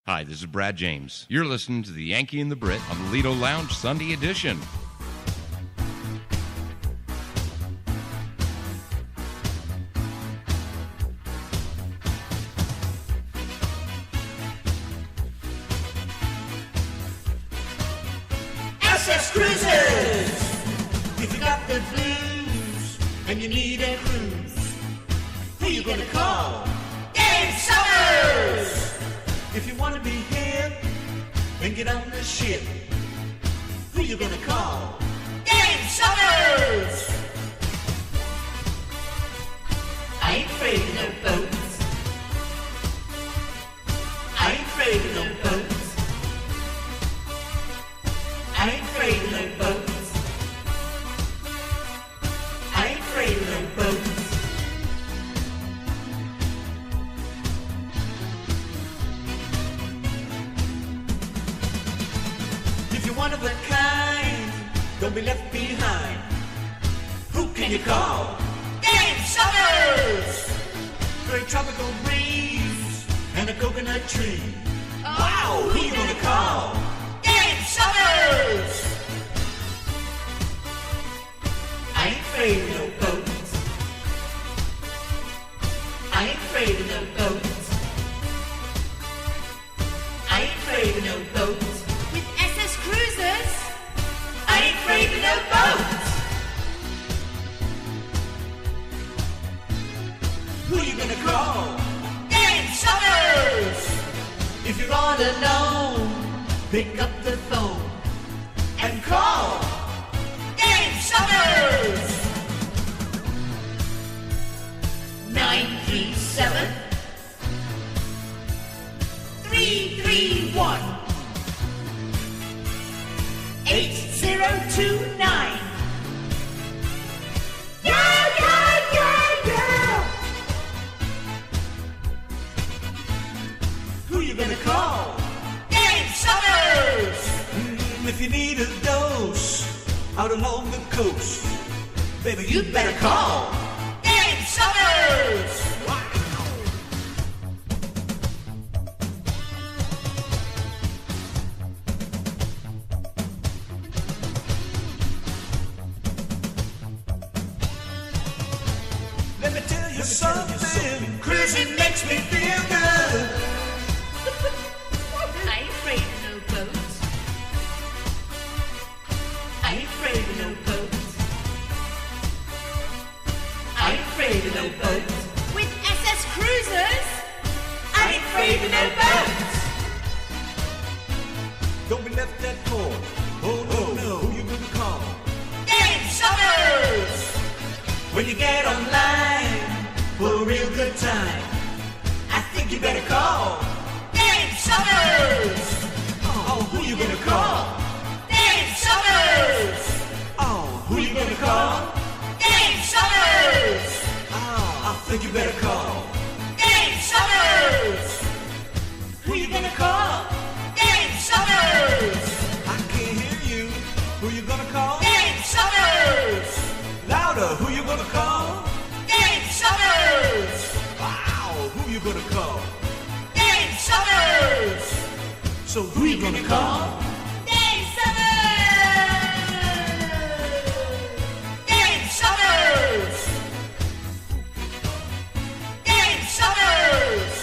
Hi, this is Brad James. You're listening to the Yankee and the Brit on the Lido Lounge Sunday edition. SS Cruises! If you got the blues and you need a cruise, who you gonna call? Dave Summers! If you wanna be hip and get on the ship, who you gonna call? Dave Summers! I ain't afraid of no boats. I ain't afraid of no boats. I ain't afraid of no boats. I ain't afraid of no boats. If you're one of a kind, don't be left behind. Who can you call? Dave Summers! For a tropical breeze and a coconut tree. Wow, who you gonna call? Dave Summers! I ain't afraid of no boats. I ain't afraid of no boats. I ain't afraid of no boats. With SS Cruisers, I ain't afraid of no boats. Who you gonna call? Dave Summers! If you're all alone, pick up the phone and call Dave Summers! 937 331 8029. Yeah, yeah, yeah, yeah! Who you gonna call? Dave Summers! If you need a dose out along the coast, baby, you'd better call Dave Summers! Wow. Let me tell you something, cruising makes me feel good. I ain't afraid of no boats. I ain't afraid of no boats. I ain't afraid of no boats. With SS Cruisers, I ain't afraid of no boats. Don't be left at cold. Oh no, who you gonna call? Dave Summers! When you get online for a real good time, I think you better call Dave Summers! Oh, who you gonna call? Dave Summers! Oh, who you gonna call? Dave Summers! Oh, I think you better call Dave Summers! Who you gonna call? Dave Summers! I can't hear you. Who you gonna call? Dave Summers! Louder, who you gonna call? Dave Summers! Wow, who you gonna call? Dave Summers! So who you gonna call? Dave Summers! Dave Summers! Dave Summers!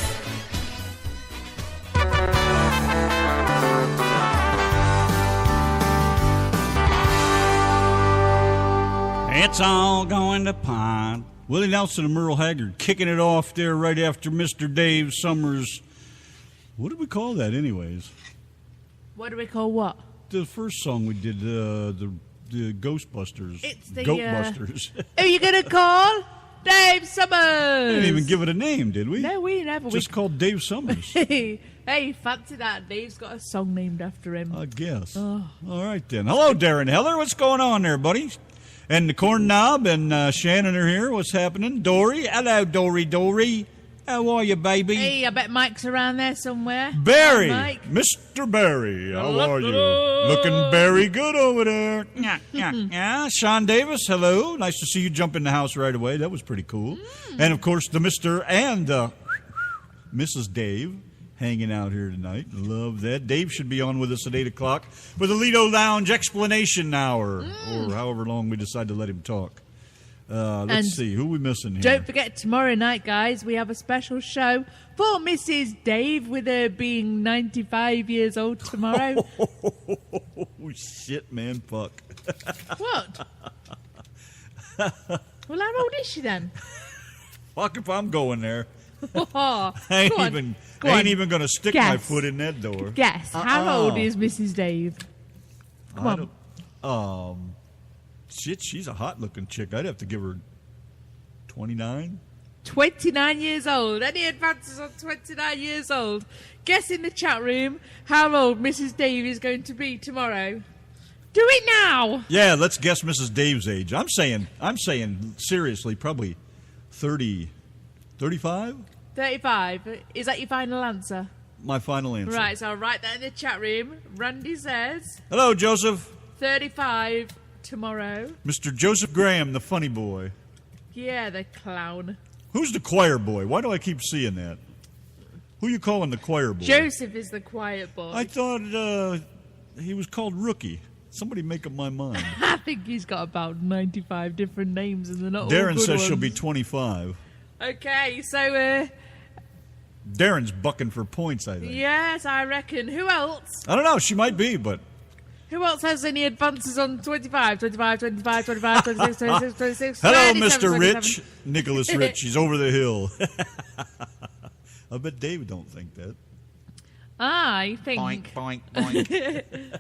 It's all going to pot. Willie Nelson and Merle Haggard kicking it off there right after Mr. Dave Summers. What did we call that anyways? What do we call what? The first song we did, the Ghostbusters. It's the Goatbusters. Who you gonna call? Dave Summers. We didn't even give it a name, did we? No, we never. Just called Dave Summers. Hey, fancy that? Dave's got a song named after him. I guess. All right then. Hello, Darren Heller. What's going on there, buddy? And the Corn Knob and Shannon are here. What's happening? Dory. Hello, Dory. How are you, baby? Hey, I bet Mike's around there somewhere. Barry. Hi, Mike. Mr. Barry. How are you? Looking very good over there. Yeah. Sean Davis, hello. Nice to see you jump in the house right away. That was pretty cool. And, of course, the Mr. and Mrs. Dave hanging out here tonight. Love that. Dave should be on with us at 8 o'clock for the Lido Lounge Explanation Hour, or however long we decide to let him talk. Let's see. Who are we missing here? Don't forget, tomorrow night, guys, we have a special show for Mrs. Dave, with her being 95 years old tomorrow. Oh, shit, man. Fuck. What? Well, how old is she then? Fuck if I'm going there. I I ain't even going to stick my foot in that door. Guess. How old is Mrs. Dave? Come on. Shit, she's a hot-looking chick. I'd have to give her 29. 29 years old. Any advances on 29 years old? Guess in the chat room how old Mrs. Dave is going to be tomorrow. Do it now! Yeah, let's guess Mrs. Dave's age. I'm saying, seriously, probably 30, 35? 35. Is that your final answer? My final answer. Right, so I'll write that in the chat room. Randy says Hello, Joseph. 35 tomorrow. Mr. Joseph Graham, the funny boy. Yeah, the clown. Who's the choir boy? Why do I keep seeing that? Who you calling the choir boy? Joseph is the quiet boy. I thought he was called Rookie. Somebody make up my mind. I think he's got about 95 different names and they're not all Darren good says ones. she'll be 25. Okay, so Darren's bucking for points, I think. yes, I reckon. Who else? I don't know. She might be, but... Who else has any advances on 25, 25, 25, 25, 26, 26, 26, Hello, 27, Mr. 27. Rich. Nicholas Rich. He's over the hill. I bet Dave don't think that. I think... Boink, boink, boink.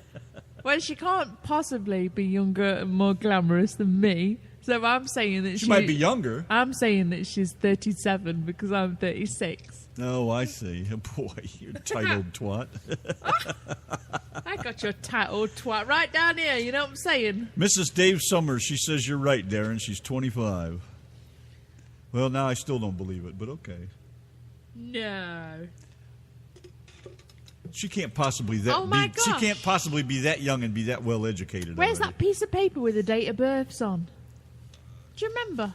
Well, she can't possibly be younger and more glamorous than me. So I'm saying that She might be younger. I'm saying that she's 37 because I'm 36. Oh, I see. Boy, you tight old twat. I got your tight old twat right down here. You know what I'm saying? Mrs. Dave Summers, she says you're right, Darren. She's 25. Well, now I still don't believe it, but okay. No. She can't possibly Oh my she gosh. can't possibly be that young and be that well educated. Where's already. that piece of paper with the date of births on? Do you remember?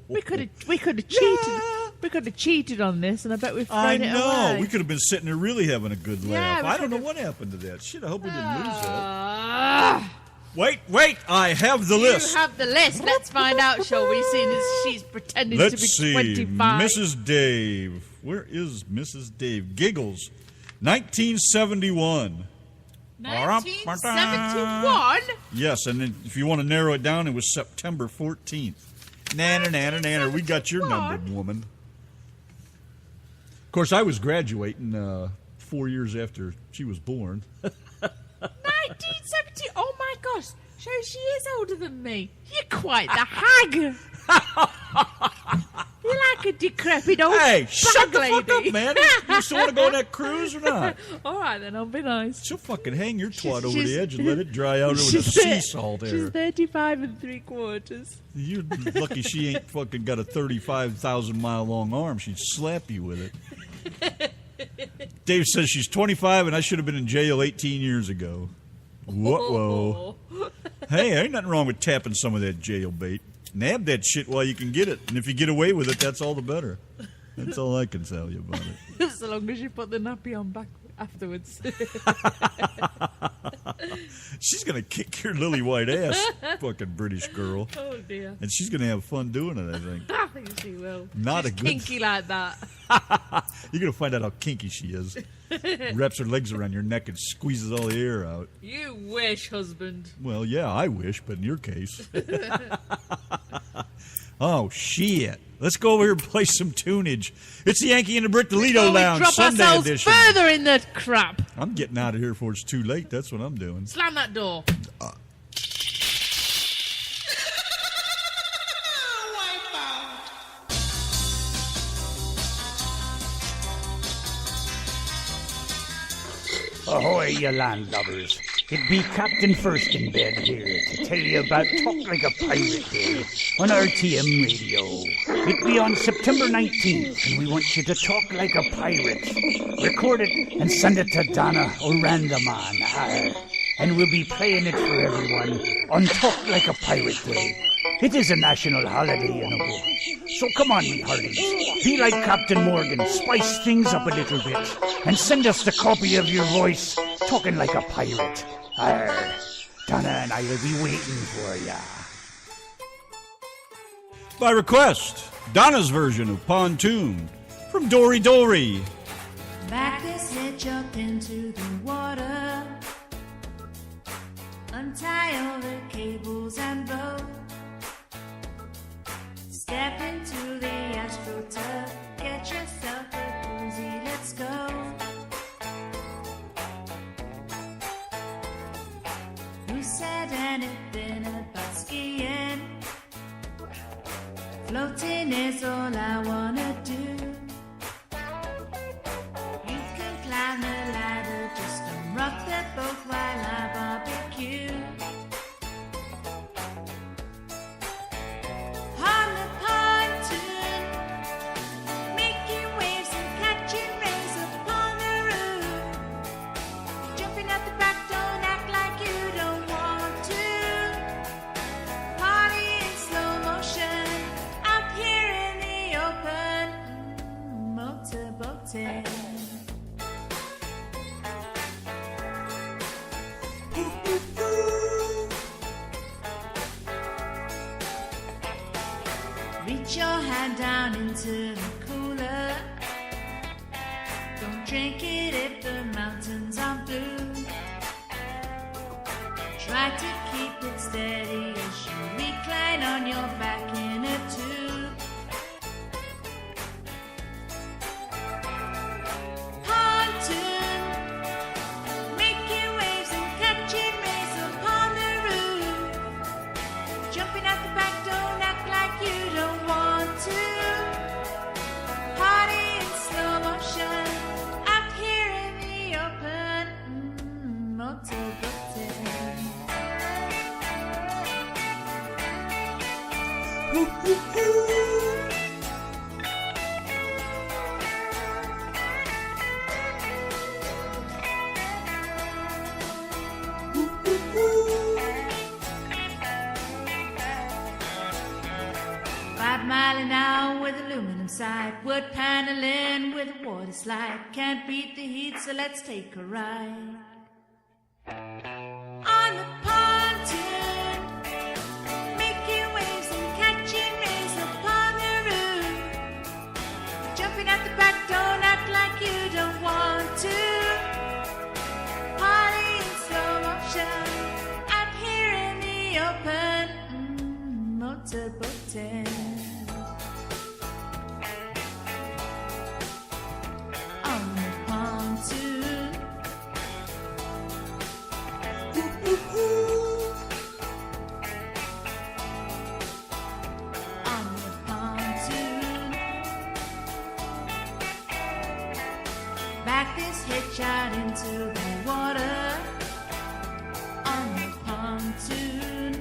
We could have cheated. Yeah. We could have cheated on this, and I bet we've thrown I it know. away. We could have been sitting there really having a good laugh. we I don't know could've- what happened to that. Shit, I hope we didn't lose that. Ah. Wait, I have the You list. have the list. Let's find out, shall we? Seeing as she's pretending to Let's be see. 25. Mrs. Dave. Where is Mrs. Dave? Giggles. 1971. 1971? Yes, and then if you want to narrow it down, it was September 14th. Nanner. We got your number, woman. Of course, I was graduating 4 years after she was born. 1970. Oh my gosh. So she is older than me. You're quite the hag. You're like a decrepit old Hey, shut the lady. fuck up, man. You still want to go on that cruise or not? All right, then, I'll be nice. She'll fucking hang your twat over she's- the edge and let it dry out over the sea salt She's there. 35 3/4. You're lucky she ain't fucking got a 35,000-mile-long arm. She'd slap you with it. Dave says she's 25 and I should have been in jail 18 years ago. Whoa. Hey, ain't nothing wrong with tapping some of that jail bait. Nab that shit while you can get it. And if you get away with it, that's all the better. That's all I can tell you about it. So long as you put the nappy on back afterwards. She's going to kick your lily white ass, fucking British girl. Oh, dear. And she's going to have fun doing it, I think. I think she will. Not She's a good- kinky like that. You're going to find out how kinky she is. Wraps her legs around your neck and squeezes all the air out. You wish, husband. Well, yeah, I wish, but in your case. Oh, shit. Let's go over here and play some tunage. It's the Yankee and the Brit, the Lido Before we Lounge, drop Sunday ourselves edition. further in the crap. I'm getting out of here before it's too late. That's what I'm doing. Slam that door. Ahoy, you landlubbers. It be Captain First in bed here to tell you about Talk Like a Pirate Day on RTM Radio. It be on September 19th, and we want you to talk like a pirate. Record it and send it to Donna or Randaman. And we'll be playing it for everyone on Talk Like a Pirate Day. It is a national holiday, you know. So come on, me hearties. Be like Captain Morgan, spice things up a little bit, and send us the copy of your voice, talking like a pirate. Arr, Donna and I will be waiting for ya. By request, Donna's version of Pontoon from Dory Dory. Back this hitch up into the water. Untie all the cables and bow. Step into the AstroTurf. Get yourself a boozy, let's go. Who said anything about skiing? Floating is all I wanna do. You can climb the ladder, just don't rock the boat while I barbecue. On the pontoon, making waves and catching rays upon the roof. Jumping out the back, don't act like you don't want to. Party in slow motion, out here in the open, motorboating. Reach your hand down into the cooler. Don't drink it if the mountains are blue. Try to keep it steady as you recline on your back in a tube. Pontoon, making waves and catching rays upon the roof. Jumping out the back, don't act like you don't want to. Party in slow motion, out here in the open, motorboating. Mile an hour with aluminum side, wood paneling with a water slide. Can't beat the heat, so let's take a ride. On the pontoon, making waves and catching rays upon the roof. Jumping out the back, don't act like you don't want to. Party in slow motion, out here in the open, motorboating. Back this hitch out into the water on the pontoon.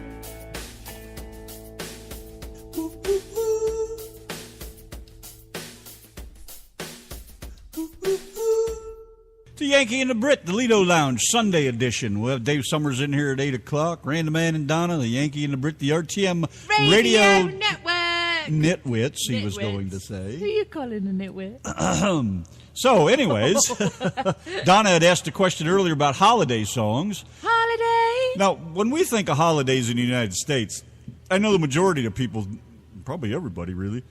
The Yankee and the Brit, the Lido Lounge, Sunday edition. We'll have Dave Summers in here at 8 o'clock. Random Man and Donna, the Yankee and the Brit, the RTM Radio Network. Nitwits, he was going to Who say. you calling a nitwit? So, anyways, Donna had asked a question earlier about holiday songs. Holiday. Now, when we think of holidays in the United States, I know the majority of people, probably everybody really,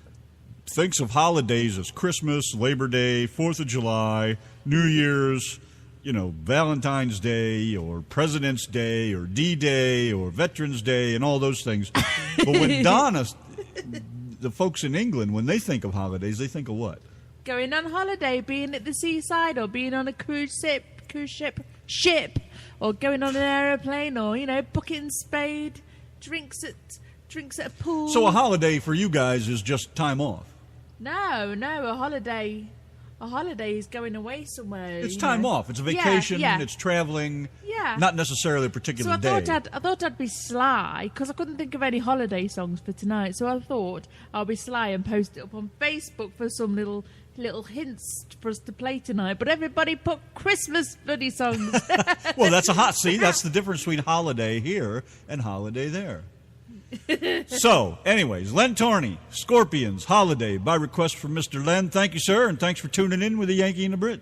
thinks of holidays as Christmas, Labor Day, 4th of July, New Year's, Valentine's Day or President's Day or D-Day or Veterans Day and all those things. But when Donna, the folks in England, when they think of holidays, they think of what? Going on holiday, being at the seaside, or being on a cruise ship, or going on an aeroplane, or booking spade, drinks at a pool. So a holiday for you guys is just time off. No, a holiday is going away somewhere. It's time off. It's a vacation. Yeah. It's traveling. Yeah. Not necessarily a particular day. I thought I'd be sly, because I couldn't think of any holiday songs for tonight. So I thought I'll be sly and post it up on Facebook for some little hints for us to play tonight. But everybody put Christmas bloody songs. Well, that's that's the difference between holiday here and holiday there. So, anyways, Len Torney, Scorpions, Holiday, by request from Mr. Len. Thank you, sir, and thanks for tuning in with the Yankee and the Brit.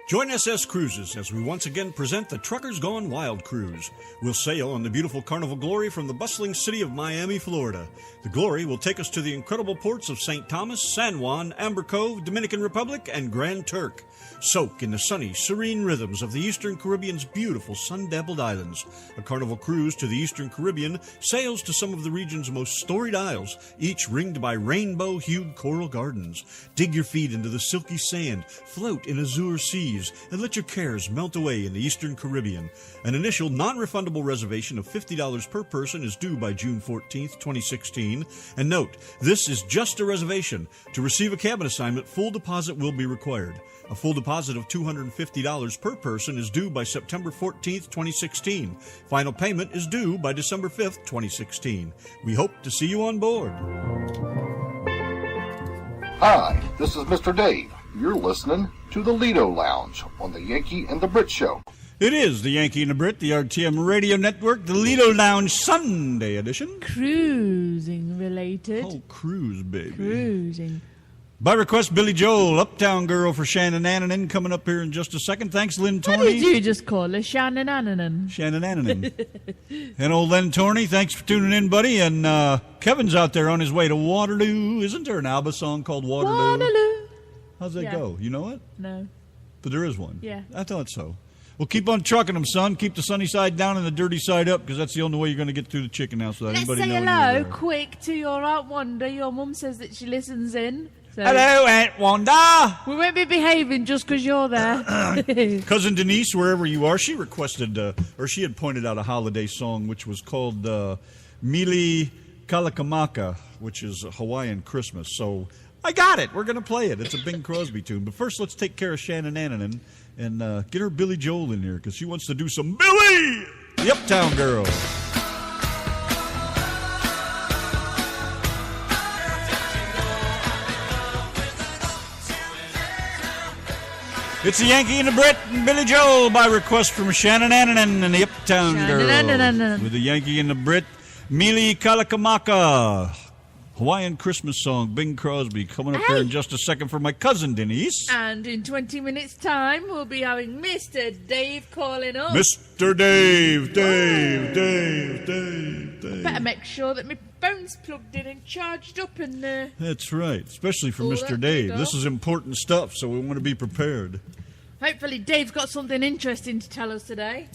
Join SS Cruises as we once again present the Truckers Gone Wild Cruise. We'll sail on the beautiful Carnival Glory from the bustling city of Miami, Florida. The Glory will take us to the incredible ports of St. Thomas, San Juan, Amber Cove, Dominican Republic, and Grand Turk. Soak in the sunny, serene rhythms of the Eastern Caribbean's beautiful sun-dappled islands. A Carnival cruise to the Eastern Caribbean sails to some of the region's most storied isles, each ringed by rainbow-hued coral gardens. Dig your feet into the silky sand, float in azure seas, and let your cares melt away in the Eastern Caribbean. An initial non-refundable reservation of $50 per person is due by June 14th, 2016. And note, this is just a reservation. To receive a cabin assignment, full deposit will be required. A full deposit of $250 per person is due by September 14th, 2016. Final payment is due by December 5th, 2016. We hope to see you on board. Hi, this is Mr. Dave. You're listening to the Lido Lounge on the Yankee and the Brit Show. It is the Yankee and the Brit, the RTM Radio Network, the Lido Lounge Sunday edition. Cruising related. Oh, cruise, baby. Cruising. By request, Billy Joel, Uptown Girl for Shannon Annanen, coming up here in just a second. Thanks, Lynn What Torney. did you just call her? Shannon Annanen. Shannon Annanen. And old Len Torney, thanks for tuning in, buddy. And Kevin's out there on his way to Waterloo. Isn't there an ABBA song called Waterloo? Waterloo. How's that Yeah. go? You know it? No. But there is one. Yeah. I thought so. Well, keep on trucking them, son. Keep the sunny side down and the dirty side up, because that's the only way you're going to get through the chicken house without Let's anybody say knowing hello you're there. quick to your Aunt Wanda. Your mum says that she listens in. So Hello, Aunt Wanda. we won't be behaving just because you're there. Cousin Denise, wherever you are, she requested, or she had pointed out a holiday song which was called Mili Kalakamaka, which is Hawaiian Christmas. So I got it. We're going to play it. It's a Bing Crosby tune. But first, let's take care of Shannon Annanen and get her Billy Joel in here because she wants to do some Billy, the Uptown Girl. It's the Yankee and the Brit and Billy Joel by request from Shannon Annanen and the Uptown Girl. With the Yankee and the Brit, Mili Kalakamaka. Hawaiian Christmas song, Bing Crosby, coming up here in just a second for my cousin Denise. And in 20 minutes' time, we'll be having Mr. Dave calling up. Mr. Dave. Better make sure that my phone's plugged in and charged up and That's right, especially for All Mr. that Dave. big This up. is important stuff, so we want to be prepared. hopefully Dave's got something interesting to tell us today.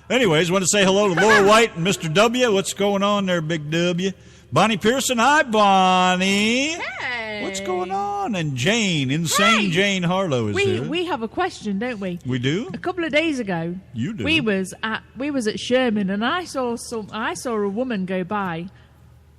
Anyways, want to say hello to Laura White and Mr. W. What's going on there, Big W? Bonnie Pearson, hi, Bonnie. Hey. What's going on? And Jane, Insane Hey. Jane Harlow is here. We have a question, don't we? We do? A couple of days ago, You do? we was at Sherman, and I saw a woman go by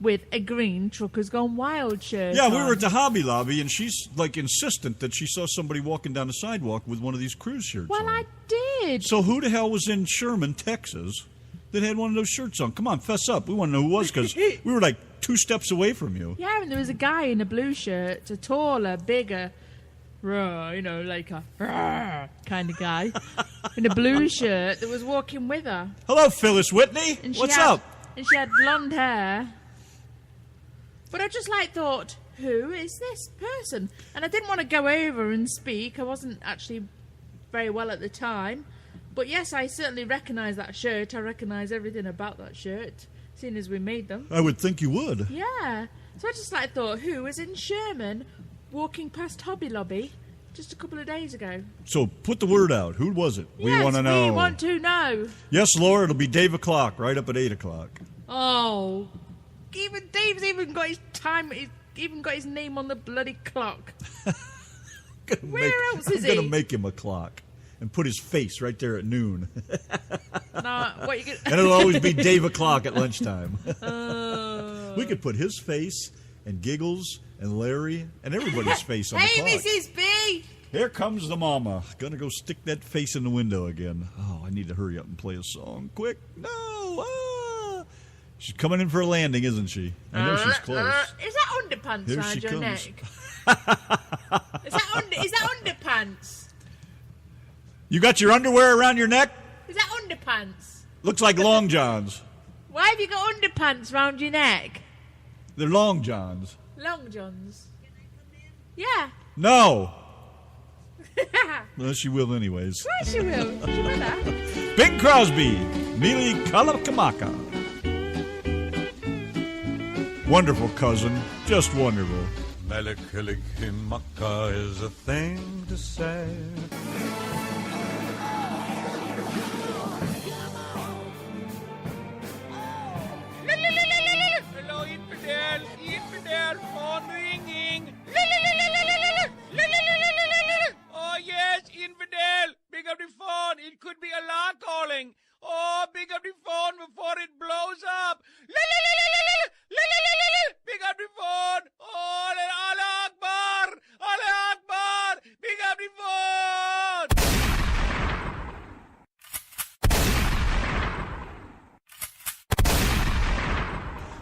with a green Truckers Gone Wild shirt. Yeah, we on. were at the Hobby Lobby, and she's, like, insistent that she saw somebody walking down the sidewalk with one of these cruise shirts Well, on. I did. So who the hell was in Sherman, Texas, that had one of those shirts on? Come on, fess up. We want to know who it was, because we were, like, 2 steps away from you. Yeah, and there was a guy in a blue shirt, a taller, bigger, like a kind of guy, in a blue shirt that was walking with her. Hello, Phyllis Whitney. And she What's had- up? And she had blonde hair. But I just thought, who is this person? And I didn't want to go over and speak. I wasn't actually very well at the time. But yes, I certainly recognise that shirt. I recognise everything about that shirt, seeing as we made them. I would think you would. Yeah. So I just thought, who was in Sherman walking past Hobby Lobby just a couple of days ago? So put the word out. Who was it? We Yes, want to know. we want to know. Yes, Laura, it'll be Dave o'clock, right up at 8 o'clock. Oh, even Dave's even got his time. He's even got his name on the bloody clock. Where else is I'm going he? to make him a clock and put his face right there at noon. No, what you And gonna? it'll always be Dave o'clock at lunchtime. Oh. We could put his face and Giggles and Larry and everybody's face on Hey, the clock. Mrs. B. Here comes the mama. Gonna go stick that face in the window again. Oh, I need to hurry up and play a song. Quick. No. Ah. She's coming in for a landing, isn't she? I know she's close. Is that underpants Here around she your comes. neck? Is that underpants? You got your underwear around your neck? Is that underpants? Looks like long johns. Why have you got underpants round your neck? They're long johns. Long johns. Yeah. No. Well, she will anyways. Yes, she will. She will that. Bing Crosby, Mili Kalakamaka. Wonderful cousin, just wonderful. Melikilikimaka is a thing to say. Hello, infidel, phone ringing. Oh, yes, infidel. Pick up the phone. It could be Allah calling. Oh, pick up the phone before it blows up. Pick up the phone. Oh, Allah Akbar. Allah Akbar. Pick up the phone.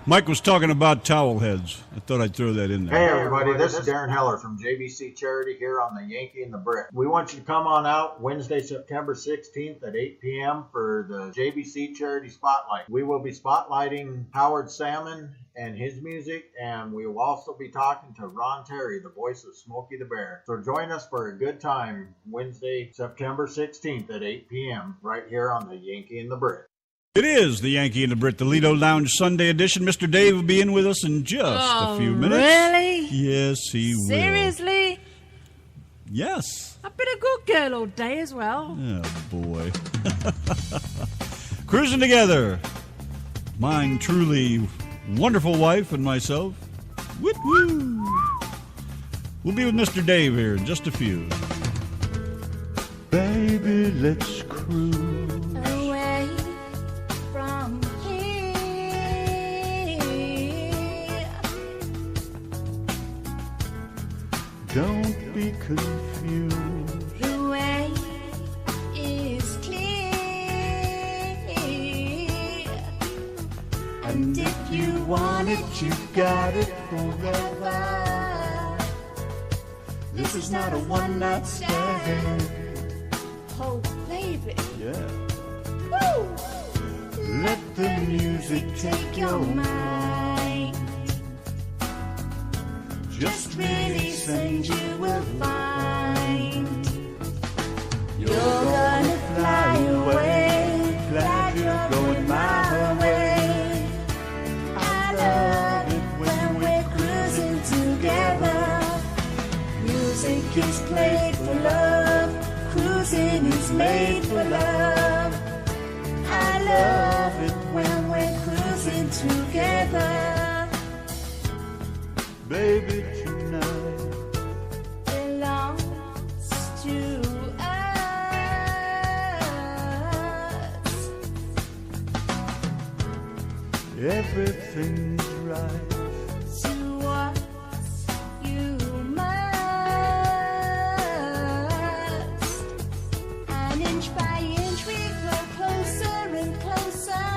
Mike was talking about towel heads. I thought I'd throw that in there. Hey everybody, this is Darren Heller from JBC Charity here on the Yankee and the Brit. We want you to come on out Wednesday, September 16th at 8 p.m. for the JBC Charity Spotlight. We will be spotlighting Howard Salmon and his music, and we will also be talking to Ron Terry, the voice of Smokey the Bear. So join us for a good time Wednesday, September 16th at 8 p.m. right here on the Yankee and the Brit. It is the Yankee and the Brit, the Lido Lounge Sunday edition. Mr. Dave will be in with us in just a few minutes. Really? Yes, he will. Seriously? Yes. I've been a good girl all day as well. Oh, boy. Cruising together. Mine truly wonderful wife and myself. Woo-woo. We'll be with Mr. Dave here in just a few. Baby, let's cruise. Away from here. Don't be confused. The way is clear. And if you want it, you got it forever. This is not a one-night stand. Oh, baby. Yeah. Woo! Let the music Take your mind. Just release and you will find you're gonna fly away. Glad you're going my way. I love it when we're cruising together. Music is played for love. Cruising is made for love. I love it when we're cruising together. baby, tonight Belongs to us. everything's right. To us, you must. And inch by inch we grow closer and closer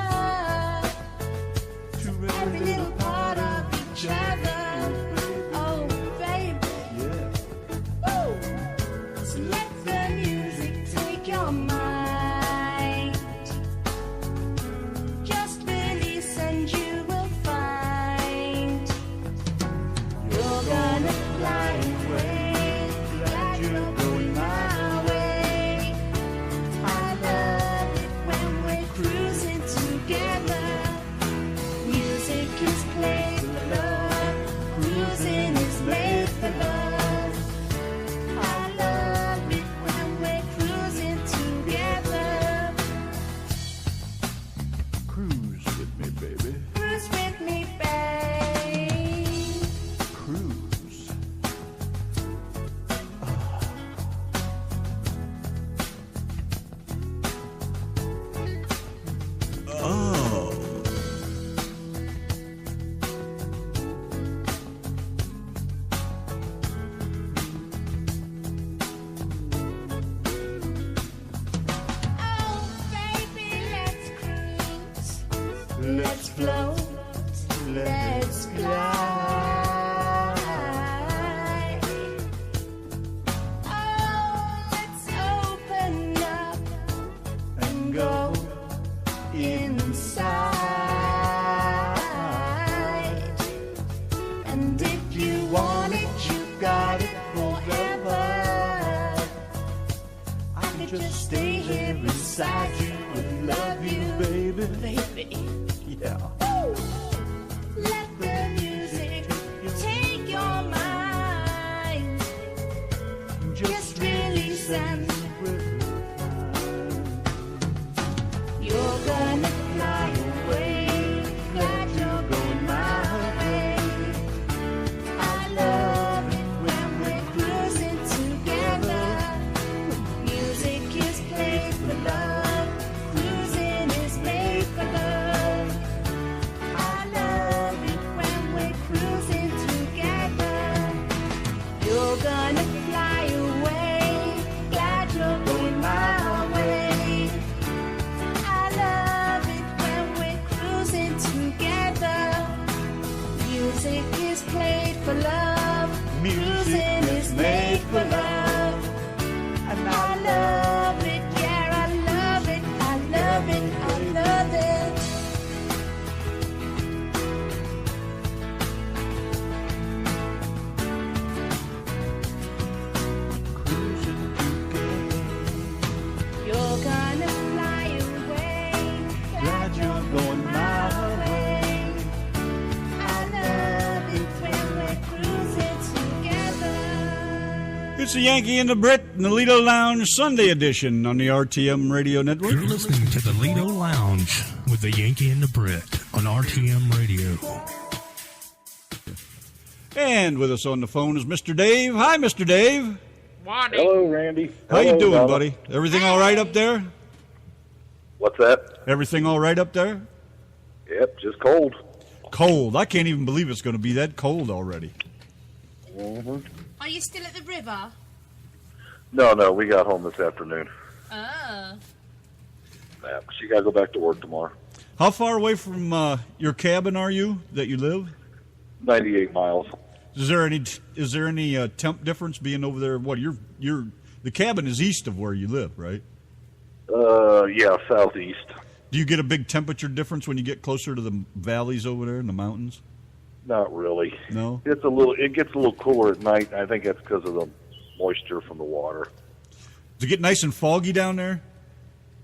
To every little part of each other. Oh, baby. Yeah. Woo! So let the music take your mind. Just release and you will find you're gonna fly away. Glad you're going my way. I love it when we're cruising together. Music is played for love. Cruising is made for love. I love it when we're cruising together. Cruise with me, baby. Cruise with me, babe. Cruise. Oh. it. Yeah. Let the music take your mind. Just release and you're gonna fly away. Glad you're going my way. I love it when we're cruising together. Music is played for love. Cruising is made for love. I love it when we're cruising together. You're gonna fly away. Glad you're going my way. I love it when we're cruising together. Music is played for love. Cruising is made for love. And I love it, yeah, I love it, I love it, I love it. Cruising together. You're gonna fly away. Glad you're going my way. I love it when we're cruising together. It's the Yankee and the Brit and the Lido Lounge Sunday edition on the RTM Radio Network. You're listening to the Lido Lounge with the Yankee and the Brit on RTM Radio. And with us on the phone is Mr. Dave. Hi, Mr. Dave. Morning. Hello, Randy. How you Hello, doing, Donna. buddy? Everything all right up there? What's that? Everything all right up there? Yep, just cold. Cold. I can't even believe it's going to be that cold already. Mm-hmm. Are you still at the river? No, we got home this afternoon. Oh. Yeah, she got to go back to work tomorrow. How far away from your cabin are you that you live? 98 miles. Is there any temp difference being over there? What the cabin is east of where you live, right? Yeah, southeast. Do you get a big temperature difference when you get closer to the valleys over there in the mountains? Not really. No. It gets a little cooler at night. I think that's because of the moisture from the water. Does it get nice and foggy down there?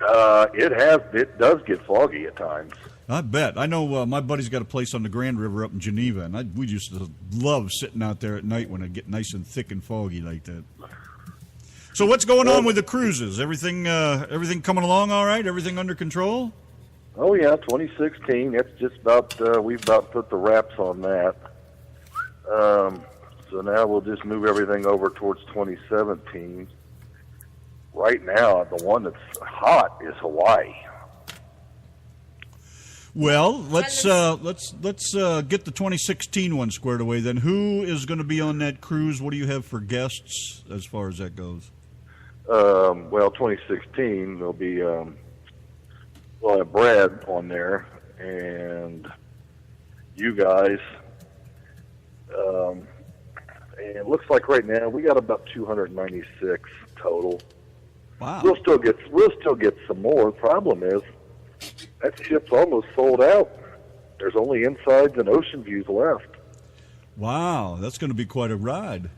It does get foggy at times. I bet. I know my buddy's got a place on the Grand River up in Geneva, and we used to love sitting out there at night when it get nice and thick and foggy like that. So what's going on with the cruises? Everything coming along all right? Everything under control? Oh yeah, 2016. It's just about we've about put the wraps on that. So now we'll just move everything over towards 2017. Right now, the one that's hot is Hawaii. Well, let's get the 2016 one squared away then. Who is going to be on that cruise? What do you have for guests as far as that goes? Well, 2016 there'll be we'll have Brad on there and you guys. And it looks like right now we got about 296 total. Wow. We'll still get some more. The problem is that ship's almost sold out. There's only insides and ocean views left. Wow, that's going to be quite a ride.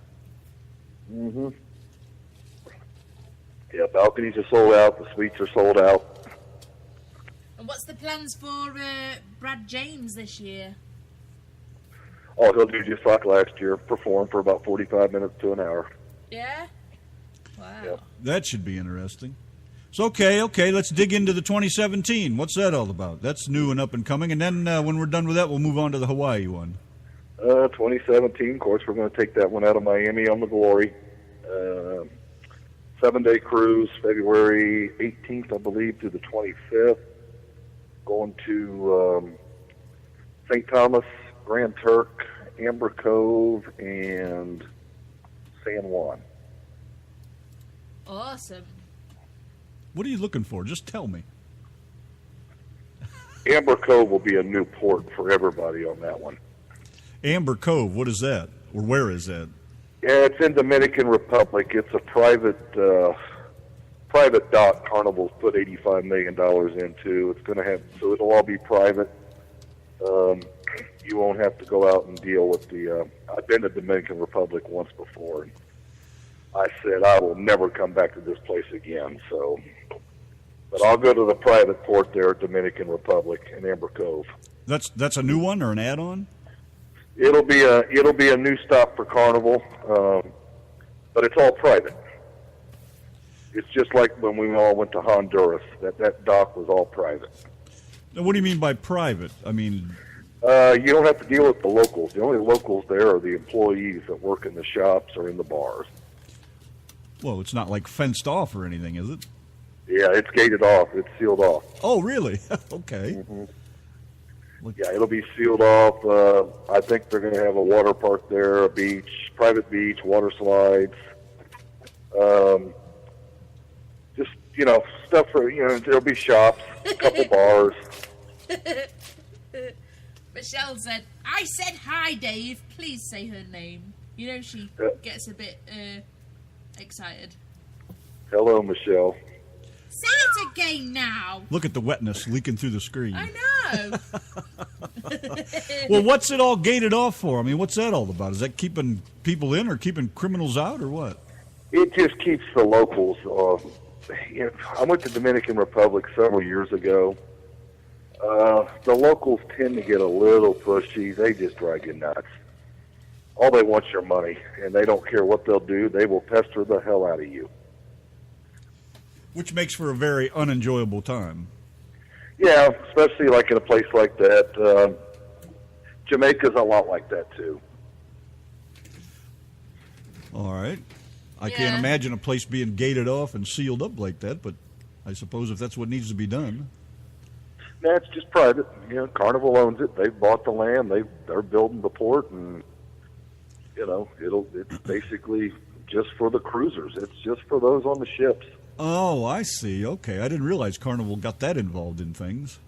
Mm-hmm. Yeah, balconies are sold out. The suites are sold out. And what's the plans for Brad James this year? Oh, he'll do just like last year, perform for about 45 minutes to an hour. Yeah? Wow. Yep. That should be interesting. So, okay, let's dig into the 2017. What's that all about? That's new and up and coming. And then when we're done with that, we'll move on to the Hawaii one. 2017, of course, we're going to take that one out of Miami on the Glory. 7-day cruise, February 18th, I believe, through the 25th. Going to St. Thomas, Grand Turk, Amber Cove, and San Juan. Awesome. What are you looking for? Just tell me. Amber Cove will be a new port for everybody on that one. Amber Cove, what is that? Or where is that? Yeah, it's in Dominican Republic. It's a private dock Carnival's put $85 million into. It's going to have, so it'll all be private. You won't have to go out and deal with the, I've been to Dominican Republic once before, and I said I will never come back to this place again, so, But I'll go to the private port there at Dominican Republic in Amber Cove. That's a new one or an add-on? It'll be a new stop for Carnival, but it's all private. It's just like when we all went to Honduras. That dock was all private. Now, what do you mean by private? I mean, you don't have to deal with the locals. The only locals there are the employees that work in the shops or in the bars. well, it's not like fenced off or anything, is it? Yeah, it's gated off. It's sealed off. Oh, really? Okay. Mm-hmm. Yeah, it'll be sealed off. I think they're going to have a water park there, a beach, private beach, water slides. Just, stuff for, there'll be shops, a couple bars. Michelle said, I said hi, Dave. Please say her name. She gets a bit excited. Hello, Michelle. Say it again now. Look at the wetness leaking through the screen. I know. Well, what's it all gated off for? I mean, what's that all about? Is that keeping people in or keeping criminals out or what? It just keeps the locals. I went to Dominican Republic several years ago. The locals tend to get a little pushy. They just drive you nuts. All they want is your money, and they don't care what they'll do. They will pester the hell out of you. Which makes for a very unenjoyable time. Yeah, especially like in a place like that. Jamaica's a lot like that, too. All right. I can't imagine a place being gated off and sealed up like that, but I suppose if that's what needs to be done. That's just private. Carnival owns it. They've bought the land. They're building the port, and, it's basically just for the cruisers. It's just for those on the ships. Oh, I see. Okay, I didn't realize Carnival got that involved in things.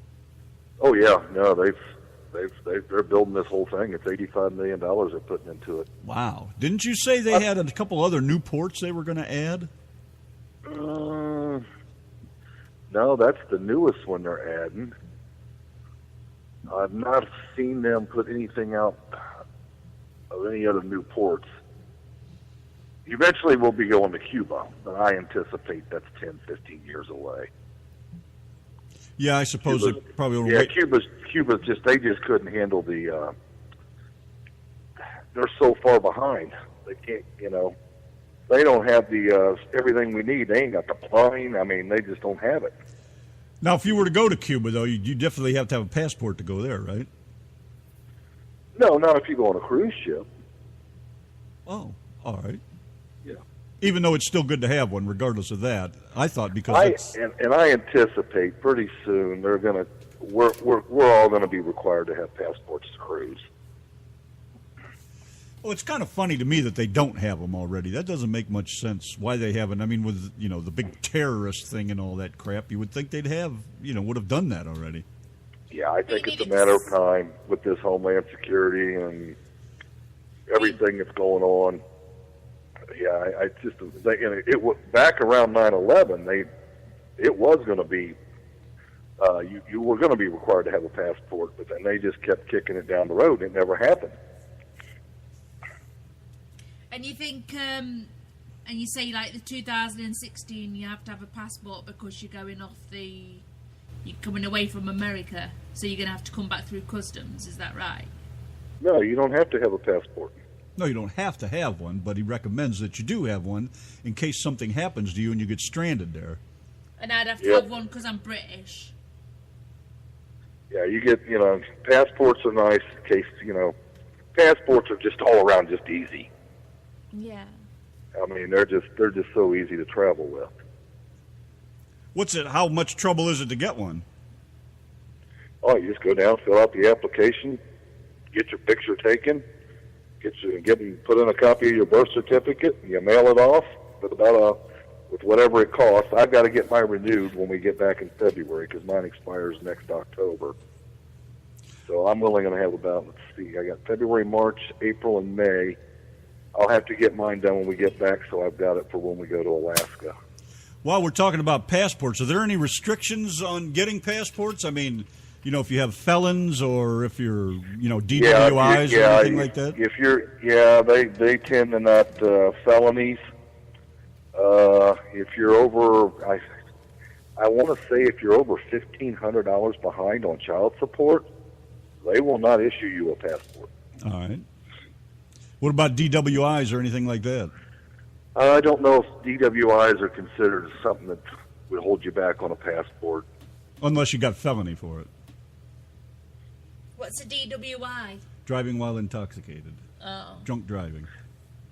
Oh yeah, no, they're building this whole thing. It's $85 million they're putting into it. Wow! Didn't you say they had a couple other new ports they were going to add? No, that's the newest one they're adding. I've not seen them put anything out of any other new ports. Eventually, we'll be going to Cuba, but I anticipate that's 10, 15 years away. Yeah, I suppose they probably will wait. Cuba's just, they just couldn't handle the, they're so far behind. They can't, they don't have the, everything we need. They ain't got the plumbing. I mean, they just don't have it. Now, if you were to go to Cuba, though, you definitely have to have a passport to go there, right? No, not if you go on a cruise ship. Oh, all right. Yeah. Even though it's still good to have one, regardless of that. I thought because I anticipate pretty soon we're all gonna be required to have passports to cruise. Well, it's kind of funny to me that they don't have them already. That doesn't make much sense. Why they haven't? I mean, with the big terrorist thing and all that crap, you would think they'd have would have done that already. Yeah, I think it's a matter of time with this Homeland Security and everything that's going on. Yeah, it was back around 9/11. It was going to be you were going to be required to have a passport, but then they just kept kicking it down the road. It never happened. And you think, and you say like the 2016, you have to have a passport because you're coming away from America, so you're going to have to come back through customs. Is that right? No, you don't have to have a passport. No, you don't have to have one, but he recommends that you do have one in case something happens to you and you get stranded there. And I'd have to have one because I'm British. Yeah, you get, passports are nice in case, passports are just all around just easy. Yeah. I mean, they're just so easy to travel with. How much trouble is it to get one? Oh, you just go down, fill out the application, get your picture taken, put in a copy of your birth certificate, and you mail it off with whatever it costs. I've got to get mine renewed when we get back in February because mine expires next October. So I'm only going to have I got February, March, April, and May. I'll have to get mine done when we get back, so I've got it for when we go to Alaska. While we're talking about passports, are there any restrictions on getting passports? I mean, if you have felons or if you're, DWIs or anything like that? If they tend to not felonies. If you're over, I want to say if you're over $1,500 behind on child support, they will not issue you a passport. All right. What about DWIs or anything like that? I don't know if DWIs are considered something that would hold you back on a passport. Unless you got felony for it. What's a DWI? Driving while intoxicated. Oh. Drunk driving.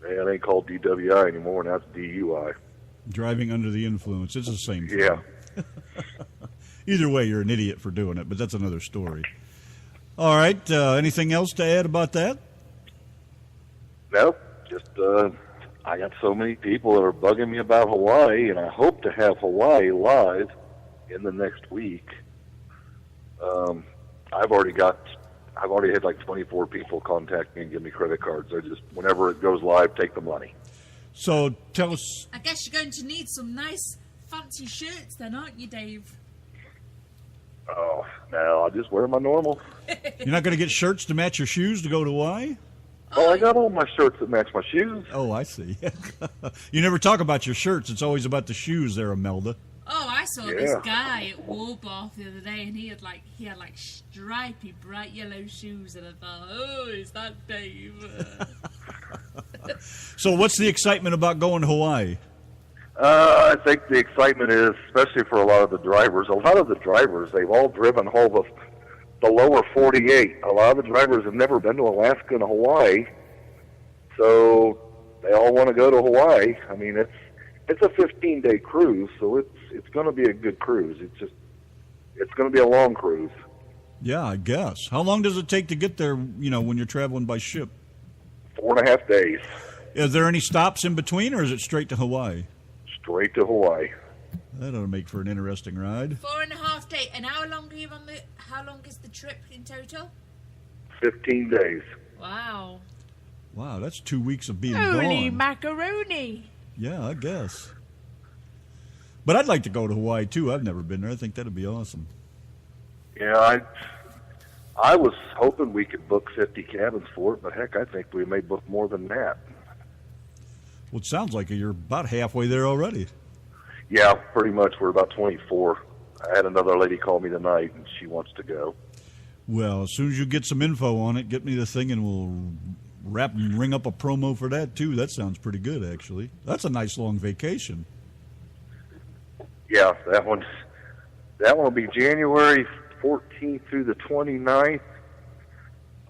Yeah, it ain't called DWI anymore, now it's DUI. Driving under the influence. It's the same thing. Yeah. Either way, you're an idiot for doing it, but that's another story. All right. Anything else to add about that? No, just I got so many people that are bugging me about Hawaii, and I hope to have Hawaii live in the next week. I've already had like 24 people contact me and give me credit cards. I just, whenever it goes live, take the money. So tell us. I guess you're going to need some nice fancy shirts then, aren't you, Dave? Oh, no, I'll just wear my normal. You're not going to get shirts to match your shoes to go to Hawaii? Oh, I got all my shirts that match my shoes. Oh, I see. You never talk about your shirts. It's always about the shoes there, Imelda. Oh, I saw this guy at Warbath the other day, and he had like stripy, bright yellow shoes, and I thought, oh, is that Dave? So what's the excitement about going to Hawaii? I think the excitement is, especially for a lot of the drivers, they've all driven all of the lower 48. A lot of the drivers have never been to Alaska and Hawaii, so they all want to go to Hawaii. I mean, it's a 15-day cruise, so it's going to be a good cruise. It's going to be a long cruise. Yeah, I guess. How long does it take to get there, when you're traveling by ship? 4.5 days. Is there any stops in between, or is it straight to Hawaii? Straight to Hawaii. That ought to make for an interesting ride. 4.5 days. And how long is the trip in total? 15 days. Wow. Wow, that's 2 weeks of being Holy gone. macaroni. Yeah, I guess. But I'd like to go to Hawaii, too. I've never been there. I think that'd be awesome. Yeah, I was hoping we could book 50 cabins for it, but heck, I think we may book more than that. Well, it sounds like you're about halfway there already. Yeah, pretty much. We're about 24. I had another lady call me tonight, and she wants to go. Well, as soon as you get some info on it, get me the thing, and we'll wrap and ring up a promo for that, too. That sounds pretty good, actually. That's a nice long vacation. Yeah, that one will be January 14th through the 29th.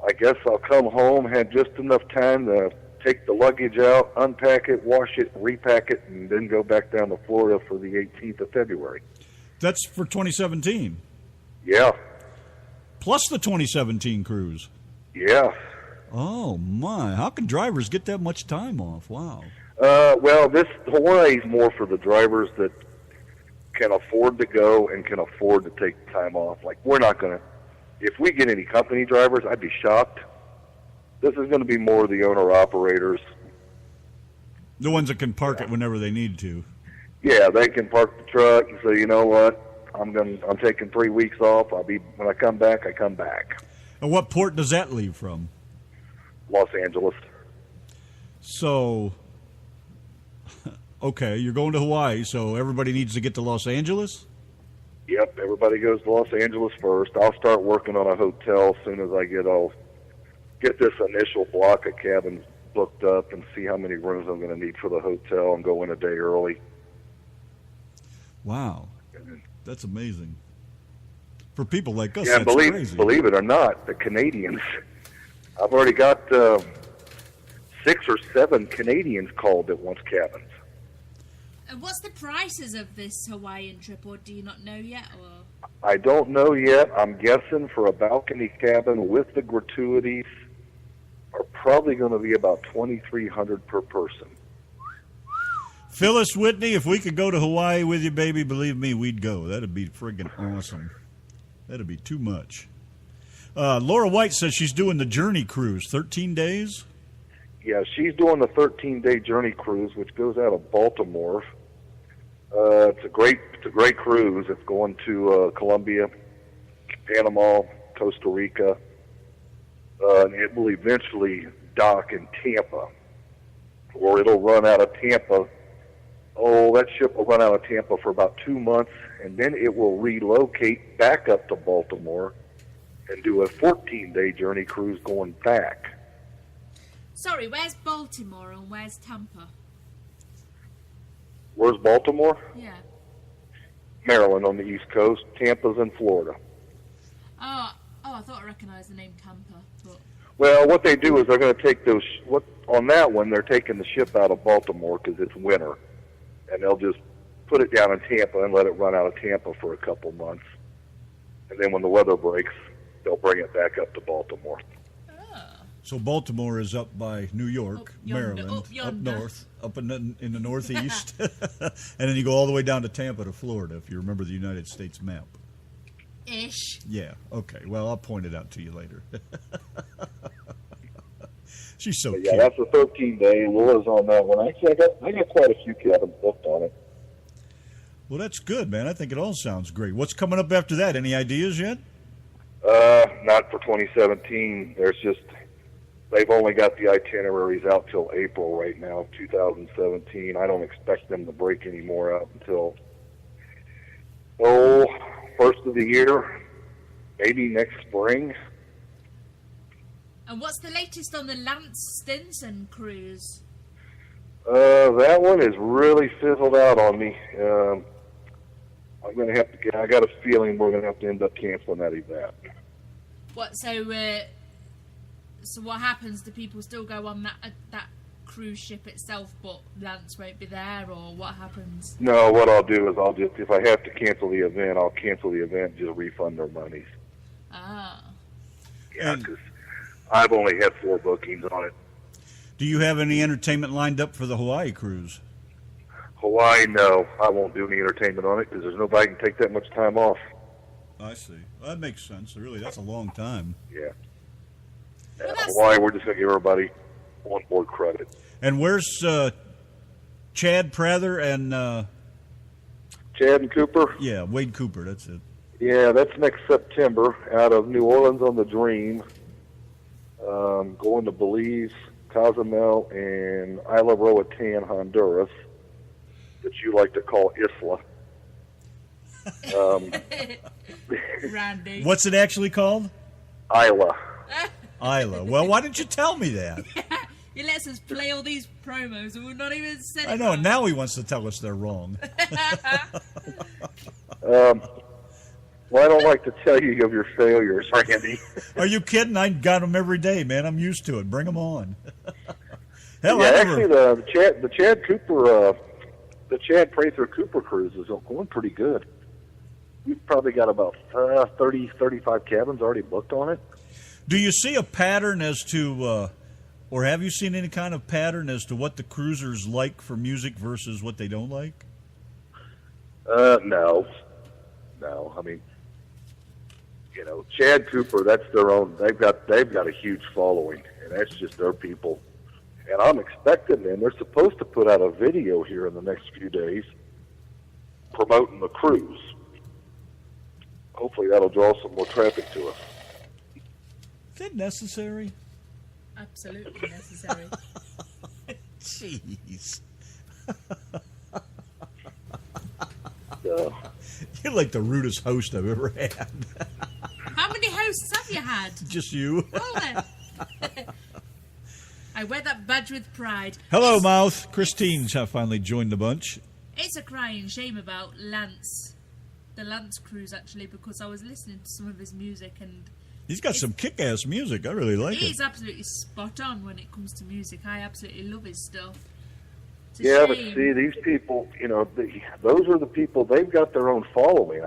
I guess I'll come home, have just enough time to take the luggage out, unpack it, wash it, repack it, and then go back down to Florida for the 18th of February. That's for 2017? Yeah. Plus the 2017 cruise? Yeah. Oh, my. How can drivers get that much time off? Wow. Well, this Hawaii's more for the drivers that can afford to go and can afford to take time off. Like, we're not going to, if we get any company drivers, I'd be shocked. This is going to be more the owner-operators. The ones that can park it whenever they need to. Yeah, they can park the truck and say, you know what, I'm taking 3 weeks off. When I come back, I come back. And what port does that leave from? Los Angeles. So, okay, you're going to Hawaii, so everybody needs to get to Los Angeles? Yep, everybody goes to Los Angeles first. I'll start working on a hotel as soon as I get this initial block of cabins booked up and see how many rooms I'm going to need for the hotel and go in a day early. Wow, that's amazing. For people like us, yeah, that's crazy. Believe it or not, the Canadians, I've already got 6 or 7 Canadians called that wants cabins. And what's the prices of this Hawaiian trip, or do you not know yet? Or I don't know yet. I'm guessing for a balcony cabin with the gratuities are probably going to be about $2,300 per person. Phyllis Whitney, if we could go to Hawaii with you, baby, believe me, we'd go. That'd be friggin' awesome. That'd be too much. Laura White says she's doing the Journey Cruise, 13 days? Yeah, she's doing the 13-day Journey Cruise, which goes out of Baltimore. It's a great cruise. It's going to Colombia, Panama, Costa Rica, and it will eventually dock in Tampa, or it'll run out of Tampa that ship will run out of Tampa for about 2 months, and then it will relocate back up to Baltimore and do a 14-day journey cruise going back. Sorry, where's Baltimore and where's Tampa? Where's Baltimore? Yeah. Maryland on the East Coast. Tampa's in Florida. Oh, I thought I recognised the name Tampa. But... Well, what they do is they're going to take on that one, they're taking the ship out of Baltimore because it's winter. And they'll just put it down in Tampa and let it run out of Tampa for a couple months. And then when the weather breaks, they'll bring it back up to Baltimore. So Baltimore is up by New York, yonder, Maryland, up north, up in the northeast. And then you go all the way down to Tampa to Florida, if you remember the United States map. Ish. Yeah, okay. Well, I'll point it out to you later. She's so cute. Yeah, that's a 13-day, and Laura's on that one. Actually, I got quite a few cabins booked on it. Well, that's good, man. I think it all sounds great. What's coming up after that? Any ideas yet? Not for 2017. They've only got the itineraries out till April right now, 2017. I don't expect them to break any more out until, first of the year, maybe next spring. And what's the latest on the Lance Stinson cruise? That one has really fizzled out on me. I'm going to have to. I got a feeling we're going to have to end up canceling that event. What? So what happens? Do people still go on that cruise ship itself, but Lance won't be there, or what happens? No, what I'll do is if I have to cancel the event, I'll cancel the event and just refund their monies. Ah. Yeah, because I've only had 4 bookings on it. Do you have any entertainment lined up for the Hawaii cruise? Hawaii, no. I won't do any entertainment on it because there's nobody can take that much time off. I see. Well, that makes sense. Really, that's a long time. Yeah. Hawaii, we're just going to give everybody on board credit. And where's Chad Prather and... Chad and Cooper? Yeah, Wade Cooper, that's it. Yeah, that's next September out of New Orleans on the Dream. Going to Belize, Cozumel, and Isla Roatan, Honduras, that you like to call Isla. Randy. What's it actually called? Isla. Isla. Well, why didn't you tell me that? He lets us play all these promos and we've not even said it. I know, and now he wants to tell us they're wrong. Well, I don't like to tell you of your failures, Randy. Are you kidding? I got them every day, man. I'm used to it. Bring them on. Hell, yeah, actually, the Chad Cooper, the Chad Prather Cooper cruise is going pretty good. We've probably got about 30, 35 cabins already booked on it. Do you see a pattern as to, or have you seen any kind of pattern as to what the cruisers like for music versus what they don't like? No. I mean, Chad Cooper, that's their own. They've got a huge following, and that's just their people. And I'm expecting them. They're supposed to put out a video here in the next few days promoting the cruise. Hopefully that'll draw some more traffic to us. Is that necessary? Absolutely necessary. Jeez. Yeah. You're like the rudest host I've ever had. How many hosts have you had? Just you. Well then. I wear that badge with pride. Hello, Mouth. Christine's finally joined the bunch. It's a crying shame about Lance. The Lance cruise, actually, because I was listening to some of his music and... He's got some kick-ass music. I really like it. He's absolutely spot on when it comes to music. I absolutely love his stuff. Yeah, but see, these people, those are the people. They've got their own following.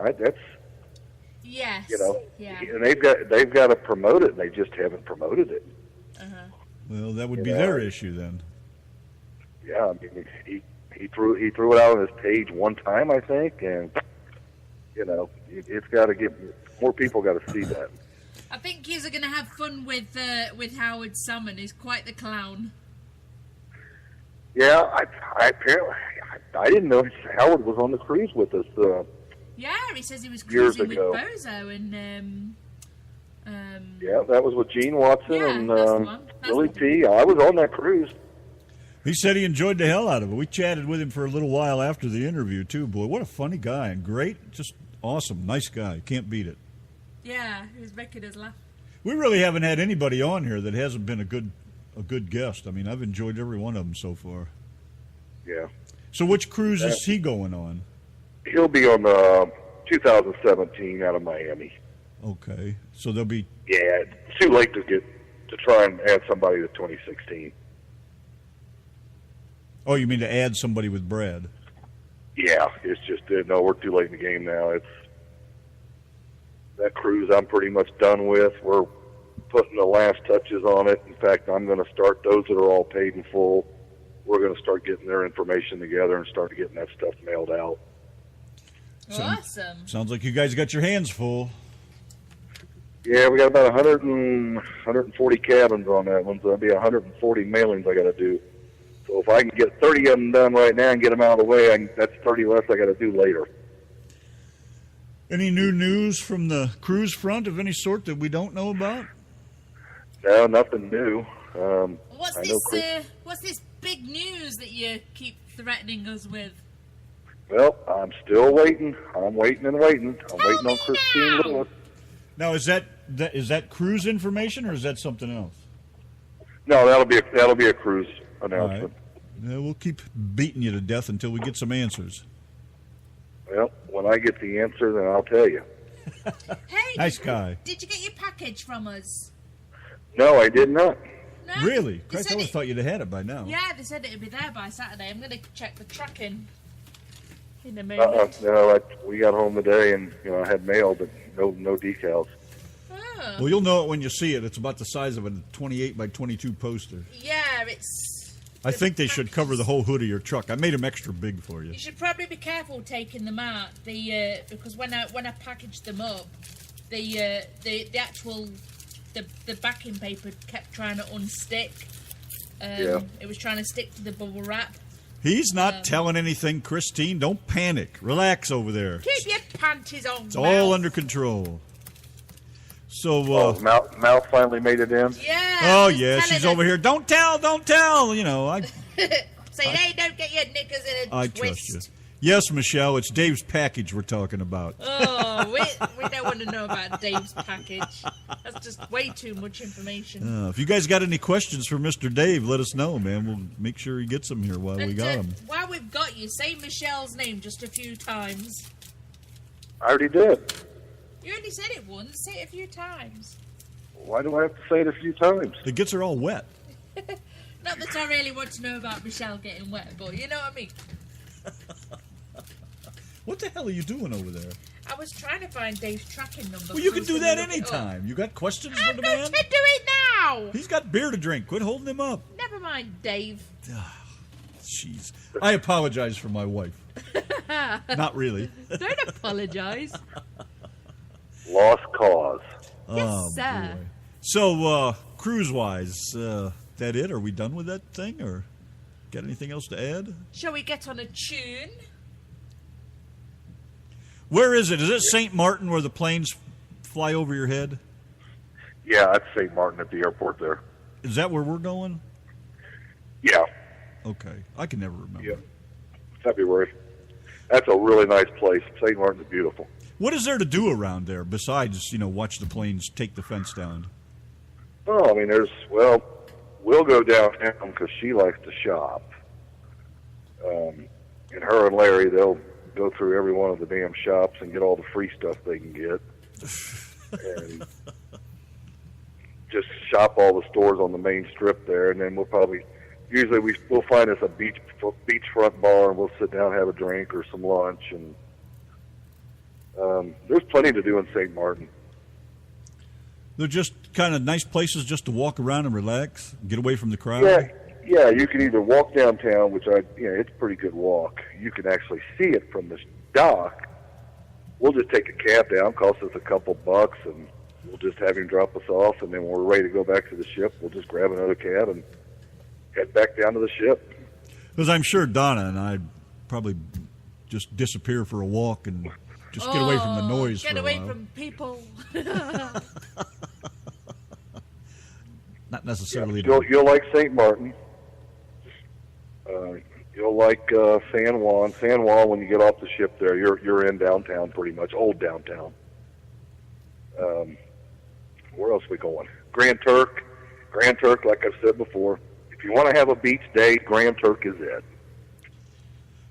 Yes. Yeah. And they've got to promote it, and they just haven't promoted it. Well, that would be their issue then. Yeah, I mean, he threw it out on his page one time, I think, and it's got to get more people. Got to see that. I think he's going to have fun with Howard Salmon. He's quite the clown. Yeah, I apparently I didn't know Howard was on the cruise with us. Yeah, he says he was cruising with Bozo and. Yeah, that was with Gene Watson and that's Billy P. I was on that cruise. He said he enjoyed the hell out of it. We chatted with him for a little while after the interview, too. Boy, what a funny guy. And great, just awesome. Nice guy. Can't beat it. Yeah, he was making us laugh. We really haven't had anybody on here that hasn't been a good guest. I mean, I've enjoyed every one of them so far. Yeah. So which cruise is he going on? He'll be on 2017 out of Miami. Okay. So there'll be... Yeah, it's too late to try and add somebody to 2016. Oh, you mean to add somebody with Brad? Yeah, it's just, no, we're too late in the game now. That cruise I'm pretty much done with. We're putting the last touches on it. In fact, I'm going to start those that are all paid in full. We're going to start getting their information together and start getting that stuff mailed out. Awesome. Sounds like you guys got your hands full. Yeah, we got about 140 cabins on that one, so that'll be 140 mailings I got to do. So if I can get 30 of them done right now and get them out of the way, that's 30 less I got to do later. Any new news from the cruise front of any sort that we don't know about? No, nothing new. What's this big news that you keep threatening us with? Well, I'm still waiting. I'm waiting and waiting. I'm waiting on Christine Lewis. Now, is that cruise information or is that something else? No, that'll be a cruise announcement. Right. Yeah, we'll keep beating you to death until we get some answers. Well, when I get the answer, then I'll tell you. Hey, nice guy. Did you get your package from us? No, I did not. No? Really? Christ, I would have thought you'd have had it by now. Yeah, they said it'd be there by Saturday. I'm going to check the tracking in a minute. No, we got home today and I had mail, but no decals. Oh. Well, you'll know it when you see it. It's about the size of a 28 by 22 poster. Yeah, it's... I think they should cover the whole hood of your truck. I made them extra big for you. You should probably be careful taking them out. Because when I packaged them up, the actual the backing paper kept trying to unstick. It was trying to stick to the bubble wrap. He's not telling anything, Christine. Don't panic. Relax over there. Keep your panties on. It's all under control. So, Mal finally made it in. Yeah. Oh yeah, she's over here. Don't tell. You know, I. Say, hey, don't get your knickers in a I twist. trust you. Yes, Michelle, it's Dave's package we're talking about. Oh, we don't want to know about Dave's package. That's just way too much information. If you guys got any questions for Mr. Dave, let us know, man. We'll make sure he gets them here while we got them. While we've got you, say Michelle's name just a few times. I already did. You only said it once. Say it a few times. Why do I have to say it a few times? It gets her all wet. Not that I really want to know about Michelle getting wet, but you know what I mean. What the hell are you doing over there? I was trying to find Dave's tracking number. Well, you can do that anytime. You got questions for the man? I'm going to do it now. He's got beer to drink. Quit holding him up. Never mind, Dave. Jeez. I apologize for my wife. Not really. Don't apologize. Lost cause. Yes, sir. Boy. So, cruise-wise, that it? Are we done with that thing, or got anything else to add? Shall we get on a tune? Where is it? Is it St. Martin where the planes fly over your head? Yeah, I'd St. Martin at the airport there. Is that where we're going? Yeah. Okay. I can never remember. Yeah. February. That's a really nice place. St. Martin's beautiful. What is there to do around there besides, watch the planes take the fence down? Oh, I mean, we'll go downtown because she likes to shop. And her and Larry, they'll go through every one of the damn shops and get all the free stuff they can get. And just shop all the stores on the main strip there, and then we'll find us a beachfront bar, and we'll sit down, have a drink or some lunch, and there's plenty to do in St. Martin. They're just kind of nice places just to walk around and relax, get away from the crowd. Yeah. You can either walk downtown, which it's a pretty good walk. You can actually see it from the dock. We'll just take a cab down, cost us a couple bucks, and we'll just have him drop us off. And then when we're ready to go back to the ship, we'll just grab another cab and head back down to the ship. Because I'm sure Donna and I probably just disappear for a walk and just get away from the noise for a while. Get away from people. Not necessarily. You'll like St. Martin. You'll like San Juan. San Juan, when you get off the ship there, you're in downtown pretty much, old downtown. Where else are we going? Grand Turk. Grand Turk, like I've said before. If you want to have a beach day, Grand Turk is it.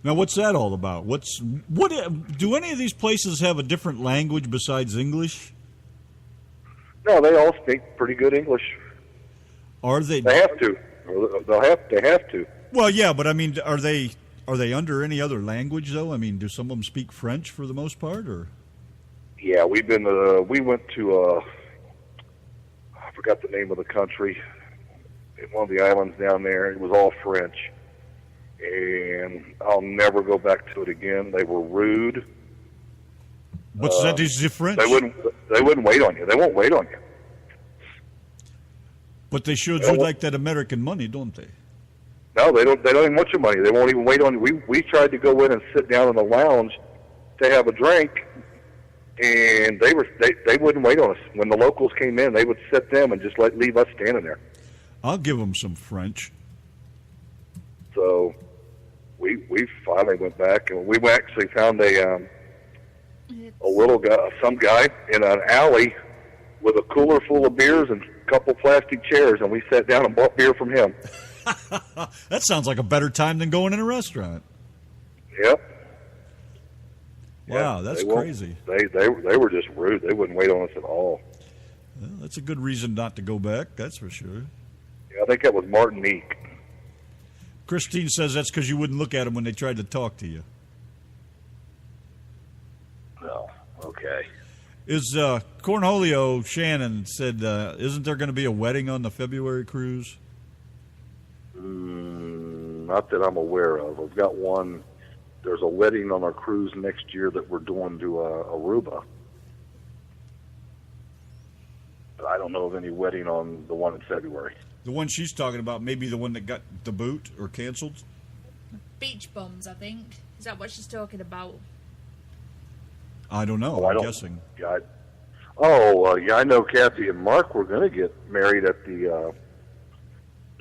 Now, what's that all about? What do any of these places have a different language besides English? No, they all speak pretty good English. Are they? They have to. They have to. Well, yeah, but I mean, are they under any other language though? I mean, do some of them speak French for the most part, or? Yeah, we went to I forgot the name of the country, in one of the islands down there. It was all French, and I'll never go back to it again. They were rude. What's that? Is it French? They wouldn't wait on you. They won't wait on you. But they sure do like that American money, don't they? No, they don't. They don't even want your money. They won't even wait on you. We tried to go in and sit down in the lounge to have a drink, and they wouldn't wait on us. When the locals came in, they would sit them and just leave us standing there. I'll give them some French. So we finally went back, and we actually found a little guy, some guy in an alley with a cooler full of beers and a couple plastic chairs, and we sat down and bought beer from him. That sounds like a better time than going in a restaurant. Yep. Wow, that's crazy. They were just rude. They wouldn't wait on us at all. Well, that's a good reason not to go back, that's for sure. Yeah, I think that was Martinique. Christine says that's because you wouldn't look at them when they tried to talk to you. No, okay. Is Cornholio Shannon said, isn't there going to be a wedding on the February cruise? Not that I'm aware of. I've got one. There's a wedding on our cruise next year that we're doing to Aruba. But I don't know of any wedding on the one in February. The one she's talking about, maybe the one that got the boot or canceled? Beach bums, I think. Is that what she's talking about? I don't know. I'm guessing. Yeah, I know Kathy and Mark were going to get married at the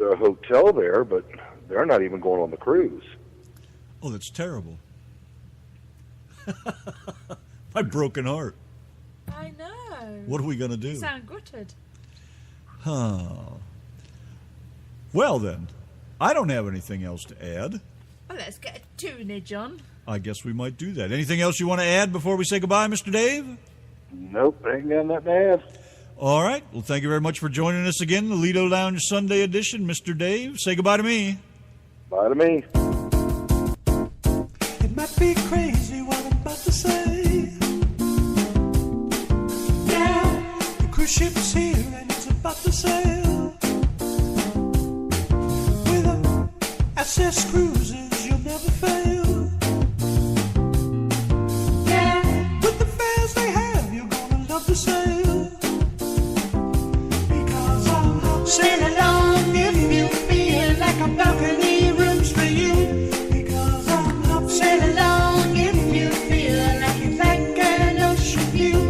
hotel there, but they're not even going on the cruise. Oh, that's terrible. My broken heart. I know. What are we going to do? You sound gutted. Well, then, I don't have anything else to add. Well, let's get a tunage on. I guess we might do that. Anything else you want to add before we say goodbye, Mr. Dave? Nope, ain't got nothing to add. All right. Well, thank you very much for joining us again, the Lido Lounge Sunday edition. Mr. Dave, say goodbye to me. Bye to me. It might be crazy what I'm about to say. Yeah, the cruise ship's here and it's about to sail. With a SS Cruises, you'll never fail. Yeah, with the fares they have, you're gonna love to sail. Because I'll sail along if you feel like a balcony room's for you. Because I'll sail along if you feel like it's like an ocean view.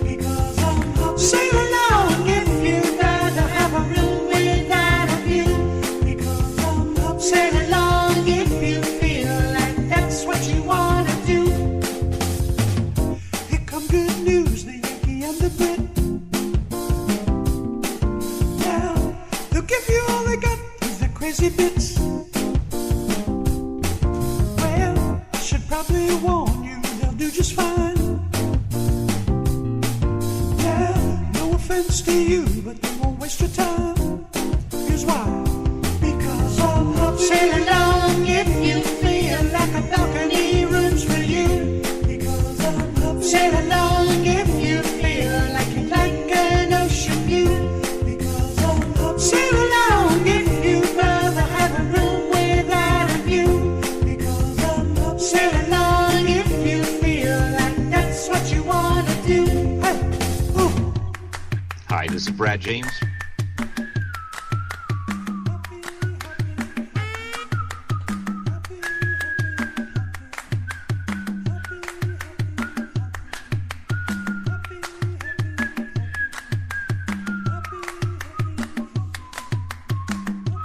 Because I'll sail along if you'd rather have a room without a view. Because I'll sail along if you feel like that's what you want to do. Here come good news, the Yankee and the Brit. Now, they'll give you all they got with their crazy bits. Well, I should probably warn you, they'll do just fine. Yeah, no offense to you, but they won't waste your time. Here's why. Because I'll sail along if you feel like a balcony room's for you. Because I'll sail along if you feel like you like an ocean view. Because I'll sail along if you'd rather have a room without a view. Because I'll sail along if you feel like that's what you want to do. Hey, ooh. Hi, this is Brad James.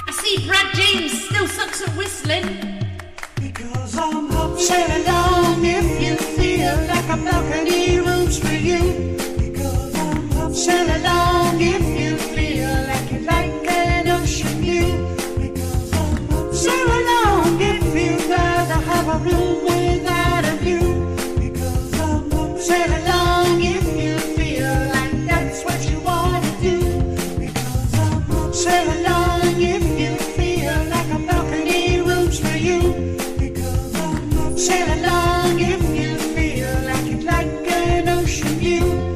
I see Brad James still sucks at whistling. Because I'm up. Sail along if you feel like a balcony room's for you. Because I'm up. Sail along if you feel like you like an ocean view. Because I'm up. Sail along if you'd rather have a room without a view. Because I'm up. Sail along if you feel like that's what you want to do. Because I'm up. Sail along if you feel like a balcony room's for you. Sail along if you feel like you'd like an ocean view.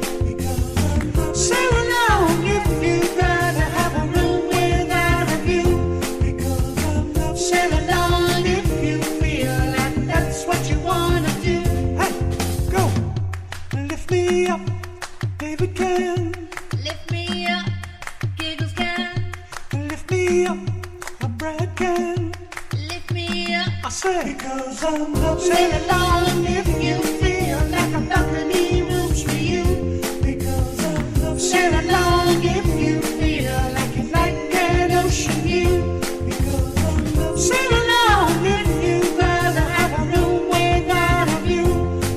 Sail along if you'd rather have a room without a view. Sail along if you feel like that's what you want to do. Hey, go! Lift me up, David can. Lift me up, Giggles can. Lift me up, Brad can. Lift me up, I say, because I'm up. Sail along if you feel like a balcony room's for you. Because I'm up. Sail along if you feel like you like an ocean view. Because I'm up. Sail along if you'd rather have a room without a view.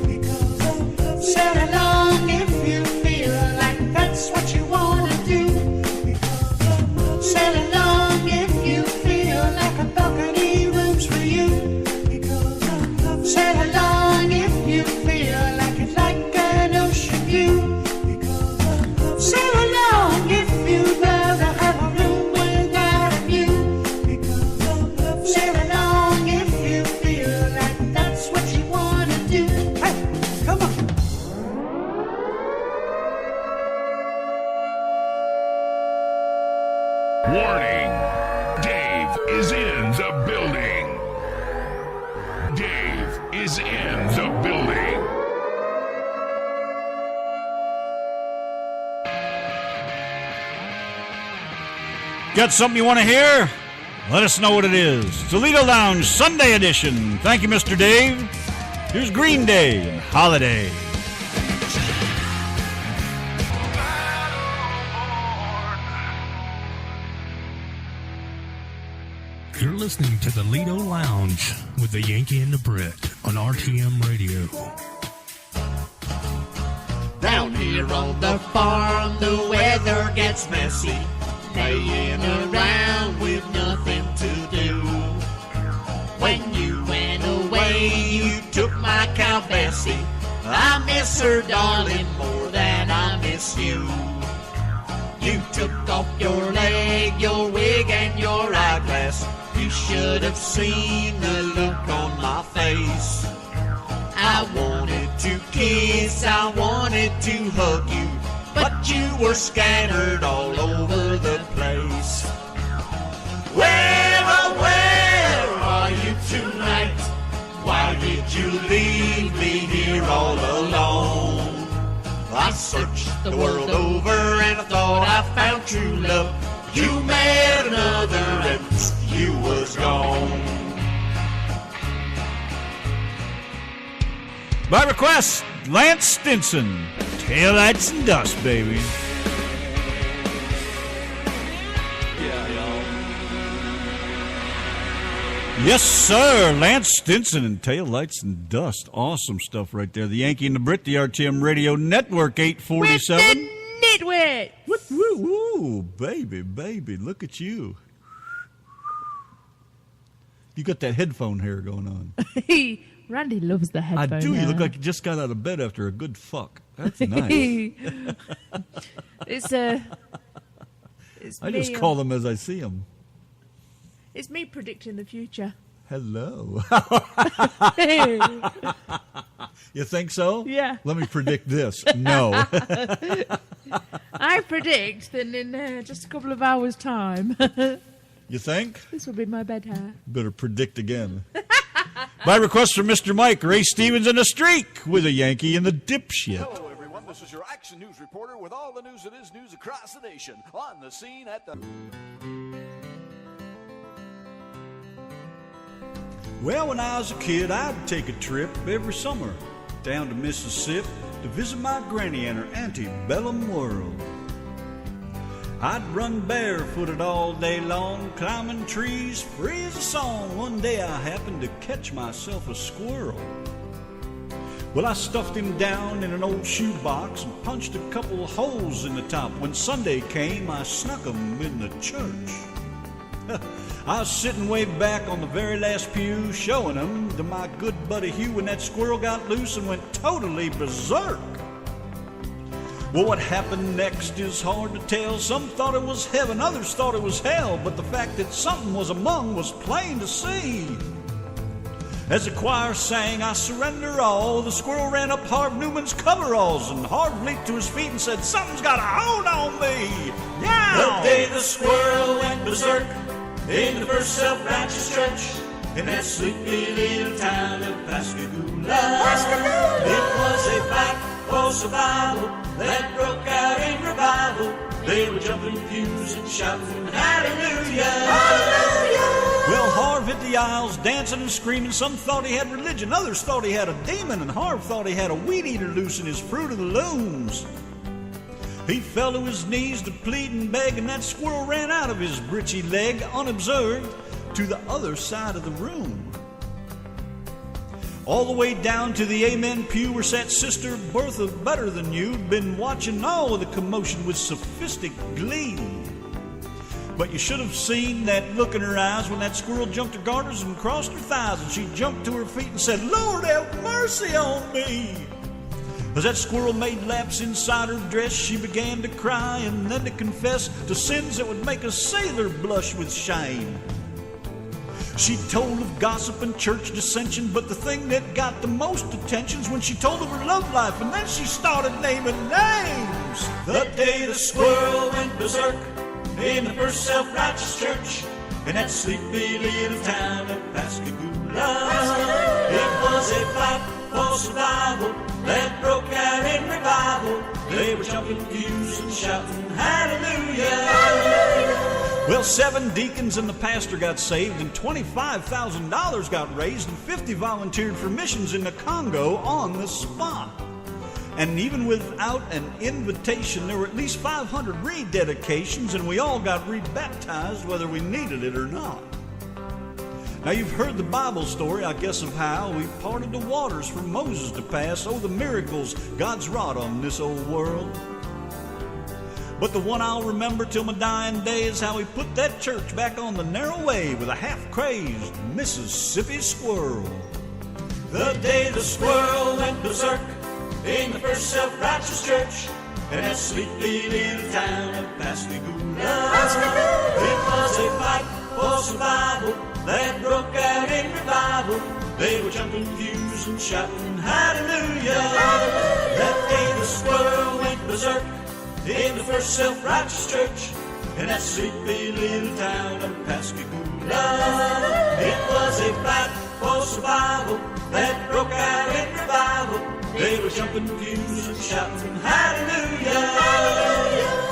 Because I'm up. Sail along if you feel like that's what you want to do. Because I'm up. Sail along if you feel like a balcony room's for you. Sail along if you feel like you'd like an ocean view. Sail along if you'd rather have a room without a view. Sail along if you feel like that's what you want to do. Hey, come on. Warning! Dave is in the building. Dave is in the building. Got something you want to hear? Let us know what it is. It's the Lido Lounge Sunday edition. Thank you, Mr. Dave. Here's Green Day and Holiday. You're listening to the Lido Lounge with the Yankee and the Brit on RTM Radio. Down here on the farm, the weather gets messy. Laying around with nothing to do. When you went away, you took my cow Bessie. I miss her, darling, more than I miss you. You took off your leg, your wig, and your eyeglass. You should have seen the look on my face. I wanted to kiss, I wanted to hug you, but you were scattered all over the place. Where, oh, where are you tonight? Why did you leave me here all alone? I searched the world over and I thought I found true love. You met another and you was gone. By request, Lance Stinson. Taillights and dust, baby. Yes, sir. Lance Stinson and Taillights and Dust. Awesome stuff right there. The Yankee and the Brit, the RTM Radio Network 847. With the nitwit. Woo, baby, baby. Look at you. You got that headphone hair going on. Randy loves the headphone. I do. hair. You look like you just got out of bed after a good fuck. That's nice. It's I just call them as I see them. It's me predicting the future. Hello. You think so? Yeah. Let me predict this. No. I predict that in just a couple of hours' time, You think? this will be my bed hair. Better predict again. By request from Mr. Mike, Ray Stevens in a streak with a Yankee in the dipshit. Hello, everyone. This is your Action News reporter with all the news that is news across the nation. On the scene at the... Well, when I was a kid, I'd take a trip every summer down to Mississippi to visit my granny and her antebellum world. I'd run barefooted all day long, climbing trees, free as a song. One day I happened to catch myself a squirrel. Well, I stuffed him down in an old shoebox and punched a couple of holes in the top. When Sunday came, I snuck him in the church. I was sitting way back on the very last pew, showing him to my good buddy Hugh when that squirrel got loose and went totally berserk. Well, what happened next is hard to tell. Some thought it was heaven, others thought it was hell, but the fact that something was among was plain to see. As the choir sang, I surrender all, the squirrel ran up Harv Newman's coveralls, and Harv leaped to his feet and said, something's got a hold on me. The day the squirrel went berserk in the first self-righteous church in that sleepy little town of Pascagoula. It was a fight for survival that broke out in revival. They were jumping pews and shouting hallelujah. Hallelujah. Well, Harv hit the aisles, dancing and screaming. Some thought he had religion, others thought he had a demon, and Harv thought he had a weed eater loose in his Fruit of the Looms. He fell to his knees to plead and beg, and that squirrel ran out of his britchy leg, unobserved, to the other side of the room. All the way down to the Amen pew where sat Sister Bertha Better Than You'd been watching all of the commotion with sophistic glee. But you should have seen that look in her eyes when that squirrel jumped her garters and crossed her thighs, and she jumped to her feet and said, Lord, have mercy on me. As that squirrel made laps inside her dress, she began to cry and then to confess to sins that would make a sailor blush with shame. She told of gossip and church dissension, but the thing that got the most attention's when she told of her love life, and then she started naming names. The day the squirrel went berserk in the first self-righteous church in that sleepy little town of Pascagoula. It was a fight for survival that broke out in revival. They were jumping pews and shouting hallelujah. Hallelujah. Well, 7 deacons and the pastor got saved, and $25,000 got raised, and 50 volunteered for missions in the Congo on the spot. And even without an invitation, there were at least 500 rededications, and we all got rebaptized whether we needed it or not. Now, you've heard the Bible story, I guess, of how we parted the waters for Moses to pass. Oh, the miracles God's wrought on this old world. But the one I'll remember till my dying day is how he put that church back on the narrow way with a half-crazed Mississippi squirrel. The day the squirrel went berserk in the first self-righteous church in that sleepy little town of Pascagoula. It was a fight for survival that broke out in revival. They were jumping pews and shouting hallelujah. Hallelujah. That day the squirrel went berserk in the first self-righteous church in that sleepy little town of Pascagoula. It was a fight for survival that broke out in revival. They were jumping pews and shouting hallelujah. Hallelujah.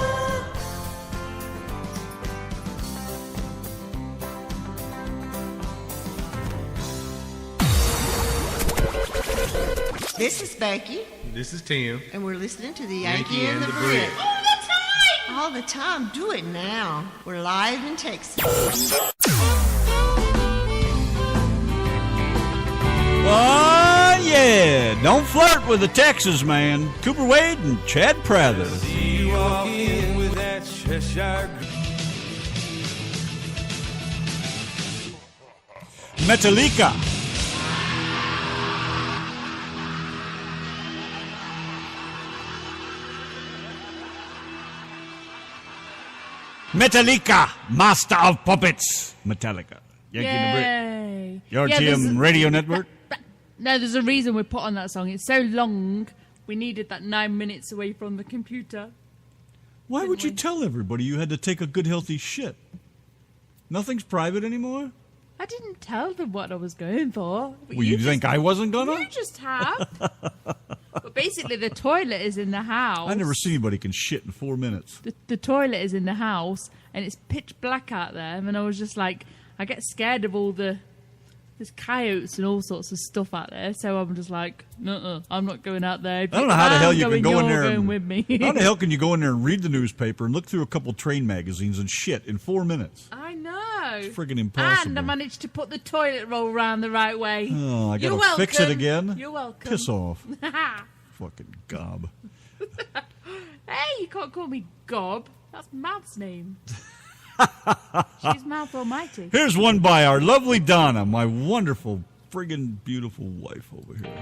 This is Becky. This is Tim. And we're listening to the Yankee and the Brit. All the time! All the time. Do it now. We're live in Texas. Oh, yeah. Don't flirt with the Texas man. Cooper Wade and Chad Prather. See you walk in with that Cheshire. Metallica. Metallica, Master of Puppets. Metallica. Yankee and the Brit. Your TM Radio Network. No, there's a reason we put on that song. It's so long, we needed that 9 minutes away from the computer. Why would you tell everybody you had to take a good, healthy shit? Nothing's private anymore? I didn't tell them what I was going for. Well, you think I wasn't gonna? You just have. But basically, the toilet is in the house. I never see anybody can shit in 4 minutes. The toilet is in the house, and it's pitch black out there. And I was just like, I get scared of all the there's coyotes and all sorts of stuff out there. So I'm just like, no, I'm not going out there. I don't know how the hell you can go in there. Going with me. How the hell can you go in there and read the newspaper and look through a couple train magazines and shit in 4 minutes? I know. It's friggin' impossible. And I managed to put the toilet roll round the right way. Oh, I You're gotta welcome. fix it again? You're welcome. Piss off. Fucking gob. Hey, you can't call me Gob. That's Mouth's name. She's Mouth Almighty. Here's one by our lovely Donna, my wonderful, friggin' beautiful wife over here.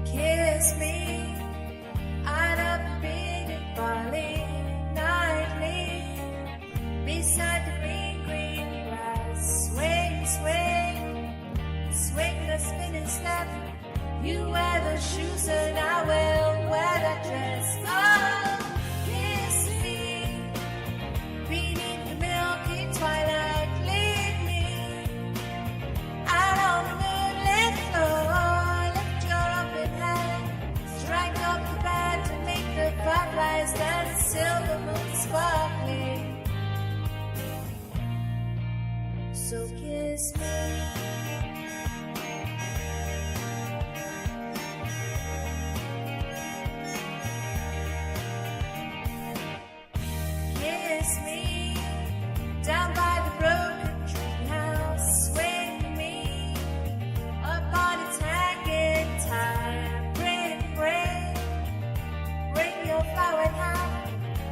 Kiss me out of the big barley nightly beside the green, green grass. Swing, swing, swing the spinning step. You wear the shoes and I will wear the dress. Oh, kiss me beneath the milky twilight. Lead me out on the moonlit floor. Lift your open hand, strike up the band to make the fireflies dance, silver moon sparkling. So kiss me. Kiss me down by the broken tree house. Swing me upon its hanging tire. Bring your flowered hat.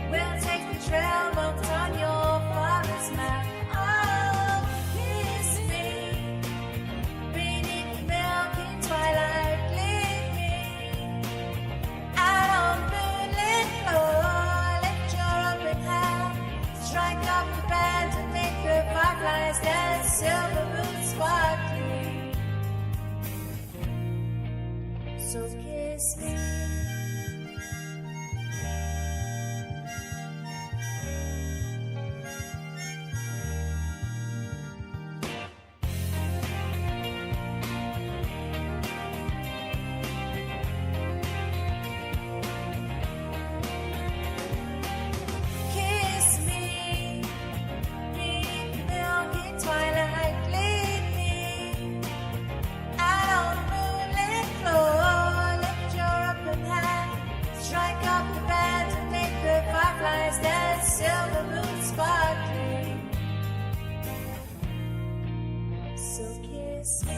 We'll take the trail marked on your father's map. Oh, kiss me beneath the milky twilight. Lead me out on the moonlit floor. Lift your open hand, strike up the band to make the fireflies dance, silver moon sparkling. So kiss me. Kiss me beneath the milky twilight. Lead me out on the moonlit floor. Lift your open hand, strike up the band to make the fireflies dance, silver moon sparkling. So kiss me.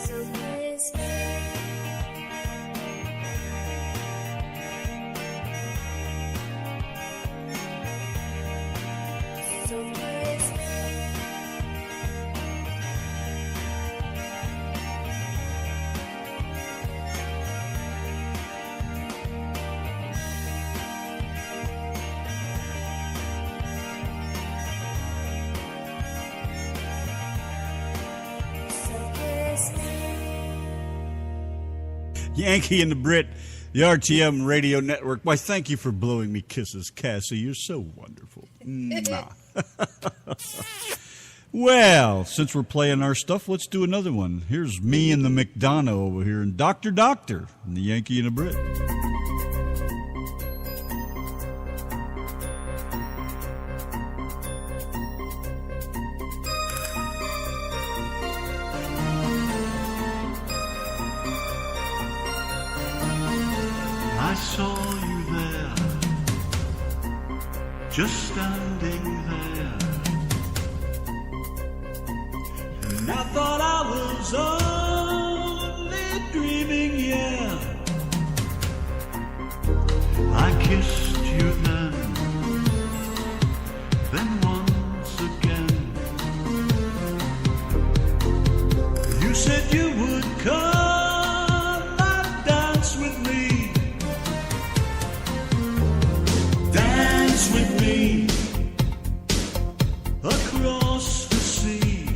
So kiss me. So kiss me. So kiss me. Yankee and the Brit, the RTM radio network. Why, thank you for blowing me kisses, Cassie. You're so wonderful. Mwah. Well, since we're playing our stuff, let's do another one. Here's me and the McDonough over here, and Dr. and the Yankee and the Brit. I saw you there, just standing there, and I thought I was only dreaming, yeah. I kissed you then once again. You said you would come and dance with me. Dance with me across the sea.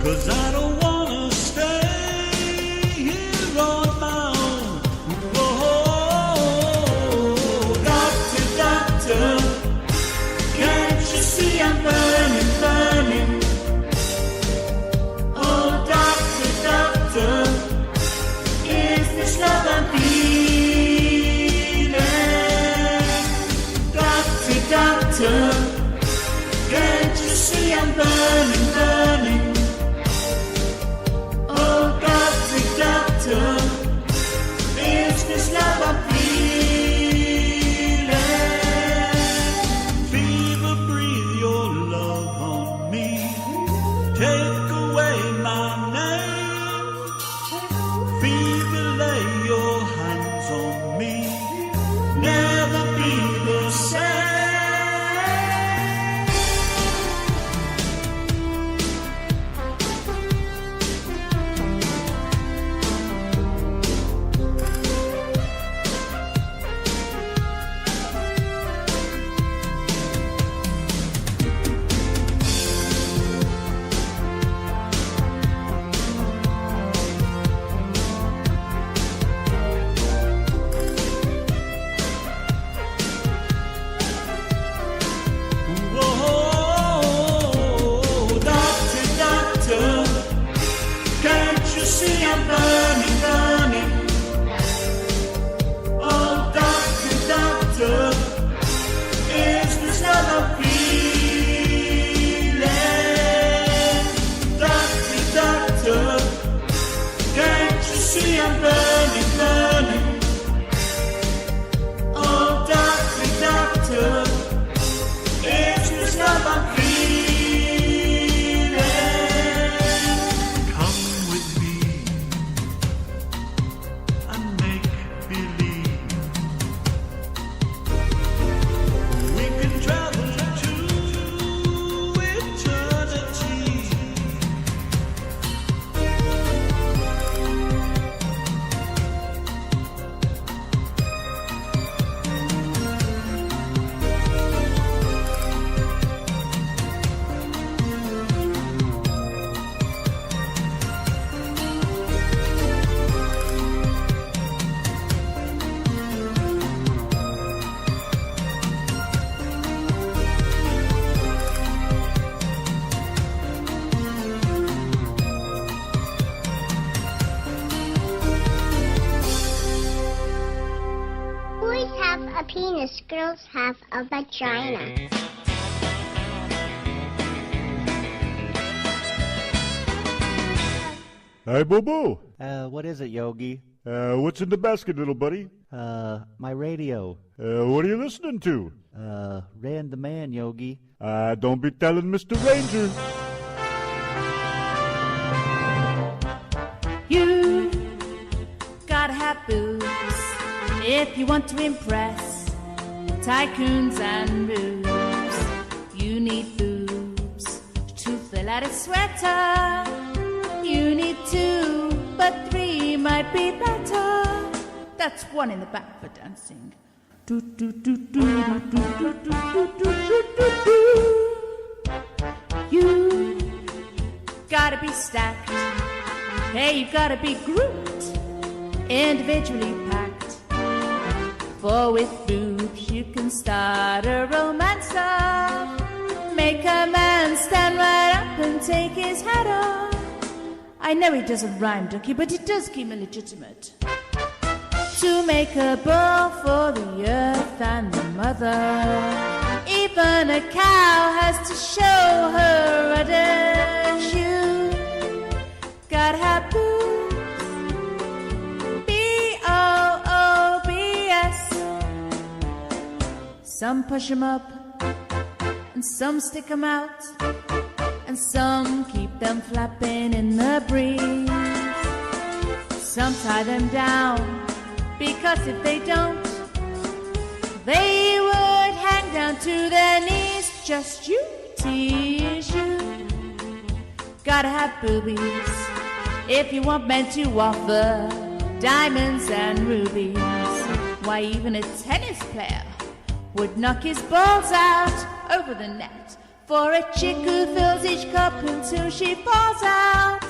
'cause I don't wanna stay here on my own. Oh, doctor, doctor, can't you see I'm burning, burning? Oh, doctor, doctor, is this love I'm feeling? Doctor, doctor, can't you see I'm burning, burning? Oh, doctor, doctor, is this love I'm feeling? Fever, breathe your love on me. Take away my name. Fever, lay your hands on me. Never be the same. Oh, doctor, doctor, can't you see I'm burning, burning? Oh, doctor, doctor, is this love I'm feeling? Doctor, doctor, can't you see I'm burning, burning? Oh, doctor, doctor, is this love I'm feeling? Come with me and make believe we can travel to eternity. Boys have a penis, girls have a vagina. Hi, Boo-Boo. What is it, Yogi? What's in the basket, little buddy? My radio. What are you listening to? Ran the man, Yogi. Don't be telling Mr. Ranger. You gotta have boobs if you want to impress tycoons and boobs. You need boobs to fill out a sweater. You need 2, but 3 might be better. That's 1 in the back for dancing. Do, do, do, do, do, do, do, do, do, do, do, do. You gotta be stacked. Hey, you gotta be grouped, individually packed. For with boobs you can start a romance off. Make a man stand right up and take his hat off. I know it doesn't rhyme, Ducky, but it does keep me legitimate. To make a bowl for the earth and the mother. Even a cow has to show her udders. You gotta have boobs. B-O-O-B-S. Some push 'em up, and some stick 'em out, and some keep them flapping in the breeze. Some tie them down, because if they don't, they would hang down to their knees. Just you tease you. Gotta have boobies if you want men to offer diamonds and rubies. Why, even a tennis player would knock his balls out over the net For a chick who fills each cup until she falls out.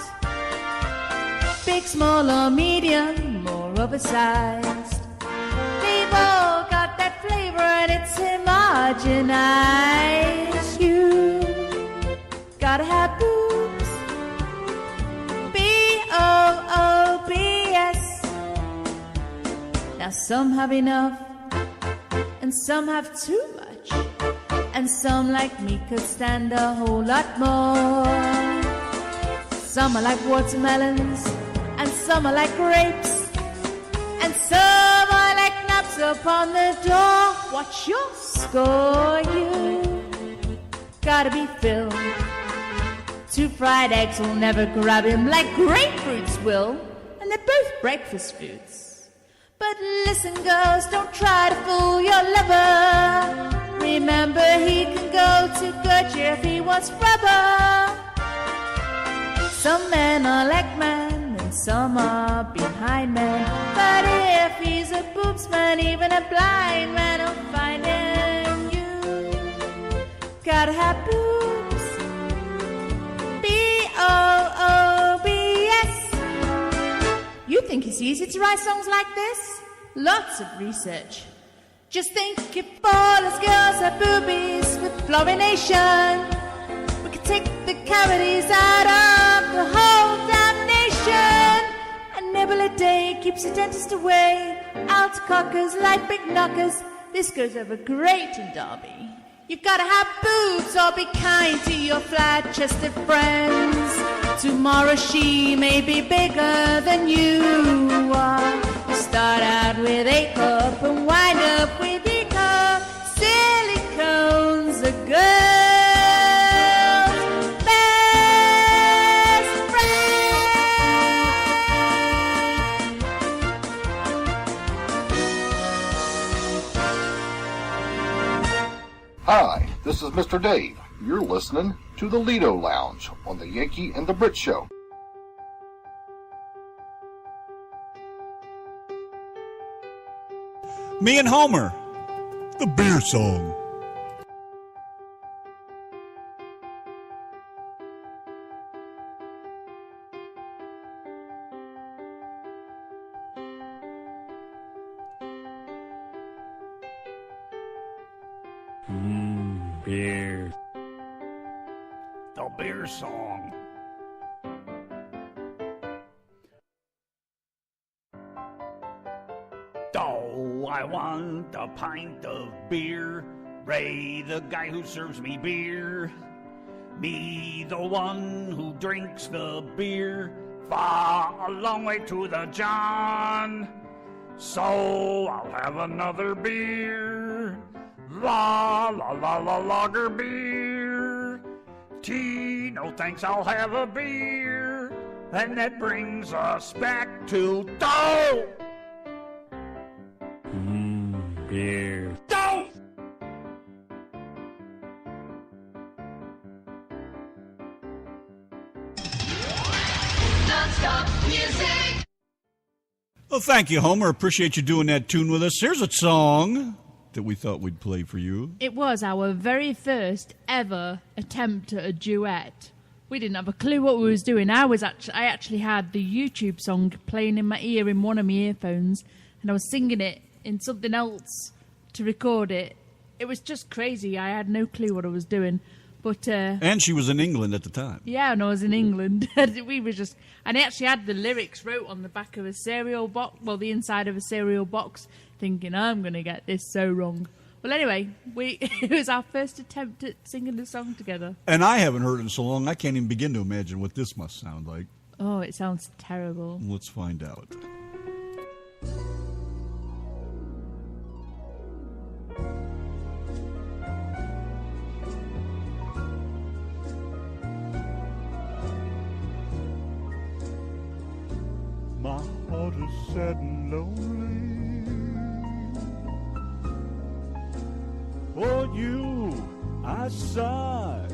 Big, small or medium, more oversized. They've all got that flavor and it's homogenized. You gotta have boobs. B-O-O-B-S. Now some have enough and some have too much. And some like me could stand a whole lot more. Some are like watermelons, and some are like grapes, and some are like knocks upon the door. What's your score? You gotta be filled. 2 fried eggs will never grab him like grapefruits will, and they're both breakfast foods. But listen, girls, don't try to fool your lover. Remember, he can go to Gertrude if he wants rubber. Some men are like men, and some are behind men. But if he's a boobsman, even a blind man will find him. You gotta have boobs. B-O-O-B-S. You think it's easy to write songs like this? Lots of research. Just think if all us girls have boobies with fluorination, we could take the cavities out of the whole damn nation. A nibble a day keeps the dentist away. Out cockers like big knockers. This goes over great in Derby. You've gotta have boobs or be kind to your flat-chested friends. Tomorrow she may be bigger than you are. You start out with A cup and wind up with E cup. Silicone's a girl's best friend. Hi, this is Mr. Dave. You're listening to the Lido Lounge on the Yanky and the Brit Show. Me and Homer, the beer song. Beer. The beer song. Oh, I want a pint of beer. Ray, the guy who serves me beer. Me, the one who drinks the beer. Far a long way to the John. So I'll have another beer. La la la la lager beer. Tea, no thanks, I'll have a beer. And that brings us back to dough. Beer. Dough! Non-stop music. Well, thank you, Homer. Appreciate you doing that tune with us. Here's a song that we thought we'd play for you. It was our very first ever attempt at a duet. We didn't have a clue what we was doing. I actually had the YouTube song playing in my ear in one of my earphones, and I was singing it in something else to record it. It was just crazy. I had no clue what I was doing. But and she was in England at the time. yeah, and I was in England. We were just, and I actually had the lyrics wrote on the back of a cereal box, well, the inside of a cereal box, thinking I'm going to get this so wrong. Well, anyway, it was our first attempt at singing the song together. And I haven't heard it in so long, I can't even begin to imagine what this must sound like. Oh, it sounds terrible. Let's find out. My heart is sad and lonely. For you, I sigh.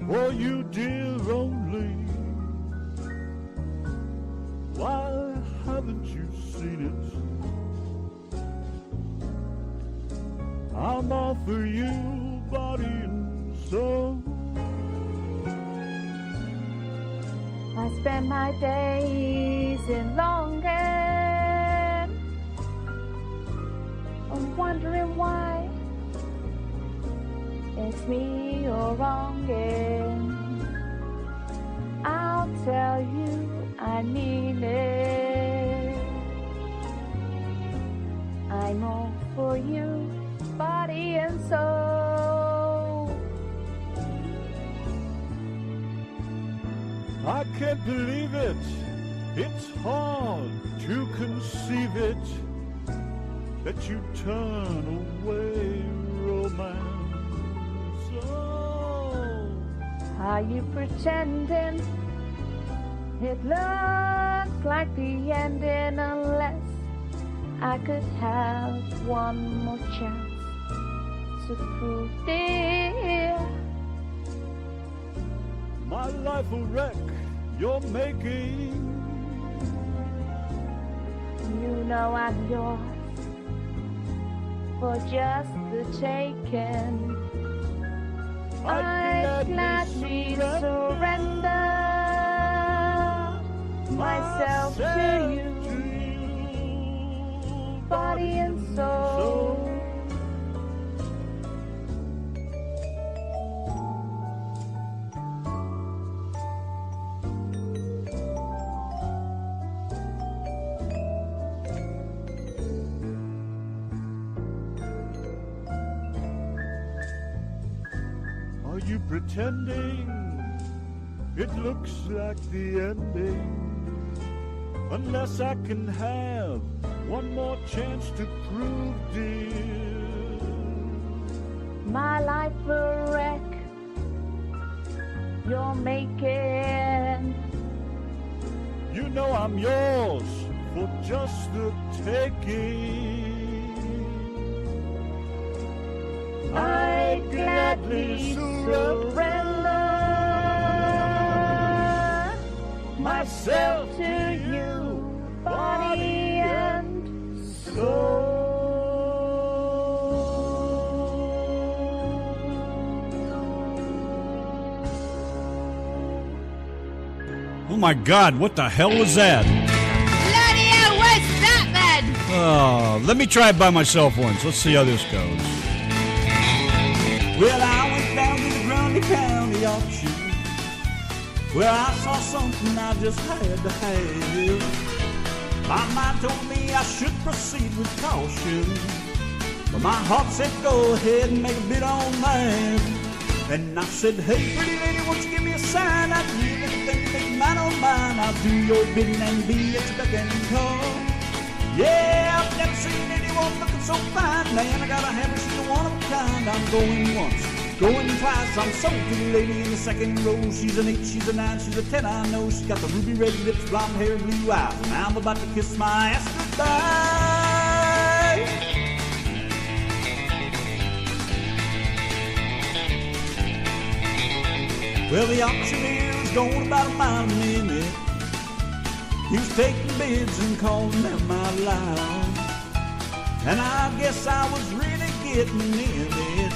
For you, dear, only. Why haven't you seen it? I'm all for you, body and soul. I spend my days in longing, I'm wondering why it's me you're wronging. I'll tell you I mean it. I'm all for you, body and soul. I can't believe it. It's hard to conceive it that you turn away romance. Oh. Are you pretending it looks like the ending unless I could have one more chance to prove it? My life a wreck you're making. You know I'm yours for just the taking. I'd gladly surrender myself to you, body and soul. Are you pretending it looks like the ending? Unless I can have one more chance to prove, dear. My life a wreck you're making. You know I'm yours for just the taking. I'd gladly surrender myself to you, body and soul. Oh my God, what the hell was that? Bloody hell, what's that, man? Oh, let me try it by myself once. Let's see how this goes. Well, I went down to the Grundy County auction where I saw something I just had to have. My mind told me I should proceed with caution, but my heart said go ahead and make a bid on that. And I said, hey, pretty lady, won't you give me a sign? I'd give anything to make mine on mine. I'll do your bidding and be at your beck and call. Yeah, I've never seen anyone looking so fine. Man, I gotta have her, she's a one of a kind. I'm going once, going twice. I'm sold to the lady in the second row. She's an 8, she's a 9, she's a 10. I know she's got the ruby red lips, blonde hair, blue eyes. And I'm about to kiss my ass goodbye. Well, the auctioneer was going about a mile a minute. He was taking bids and calling them out loud. And I guess I was really getting in it,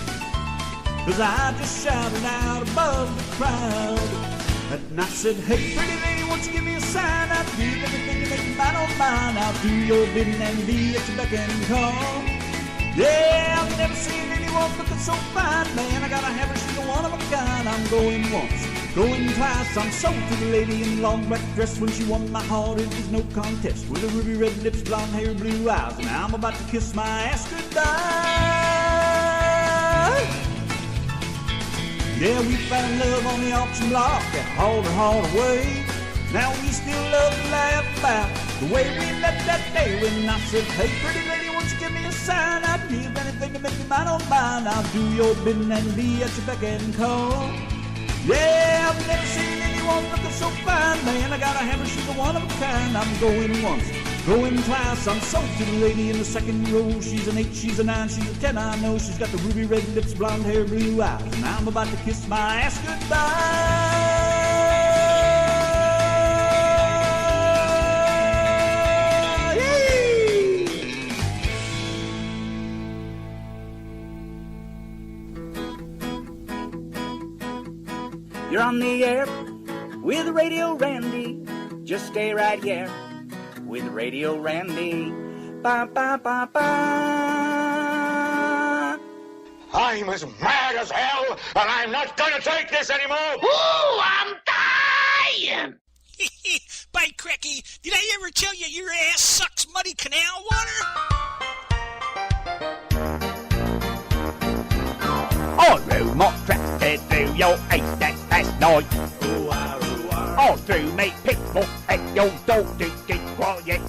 'cause I just shouted out above the crowd. And I said, hey, pretty lady, won't you give me a sign? I'll do everything to make mine on mine. I'll do your bidding and be at your beck and call. Yeah, I've never seen anyone looking so fine. Man, I gotta have her, she's a one of a kind. I'm going once, going twice. I'm sold to the lady in the long black dress. When she won my heart, it was no contest. With her ruby red lips, blonde hair, blue eyes. And I'm about to kiss my ass goodbye. Yeah, we found love on the auction block that hauled her heart away. Now we still love to laugh about the way we left that day. When I said, hey, pretty lady, won't you give me a sign? I'd give anything to make you mine on mine. I'll do your bidding and be at your beck and call. Yeah, I've never seen anyone looking so fine. Man, I gotta have her, she's a one of a kind. I'm going once, going twice. I'm sold to the lady in the second row. She's an 8, she's a 9, she's a 10. I know she's got the ruby red lips, blonde hair, blue eyes. And I'm about to kiss my ass goodbye. You're on the air with Radio Randy. Just stay right here with Radio Randy. Ba ba ba ba. I'm as mad as hell, and I'm not gonna take this anymore. Ooh, I'm dying! By cracky, did I ever tell you your ass sucks muddy canal water? I rode my tractor through your ace that last night. All through me people at your door to keep quiet.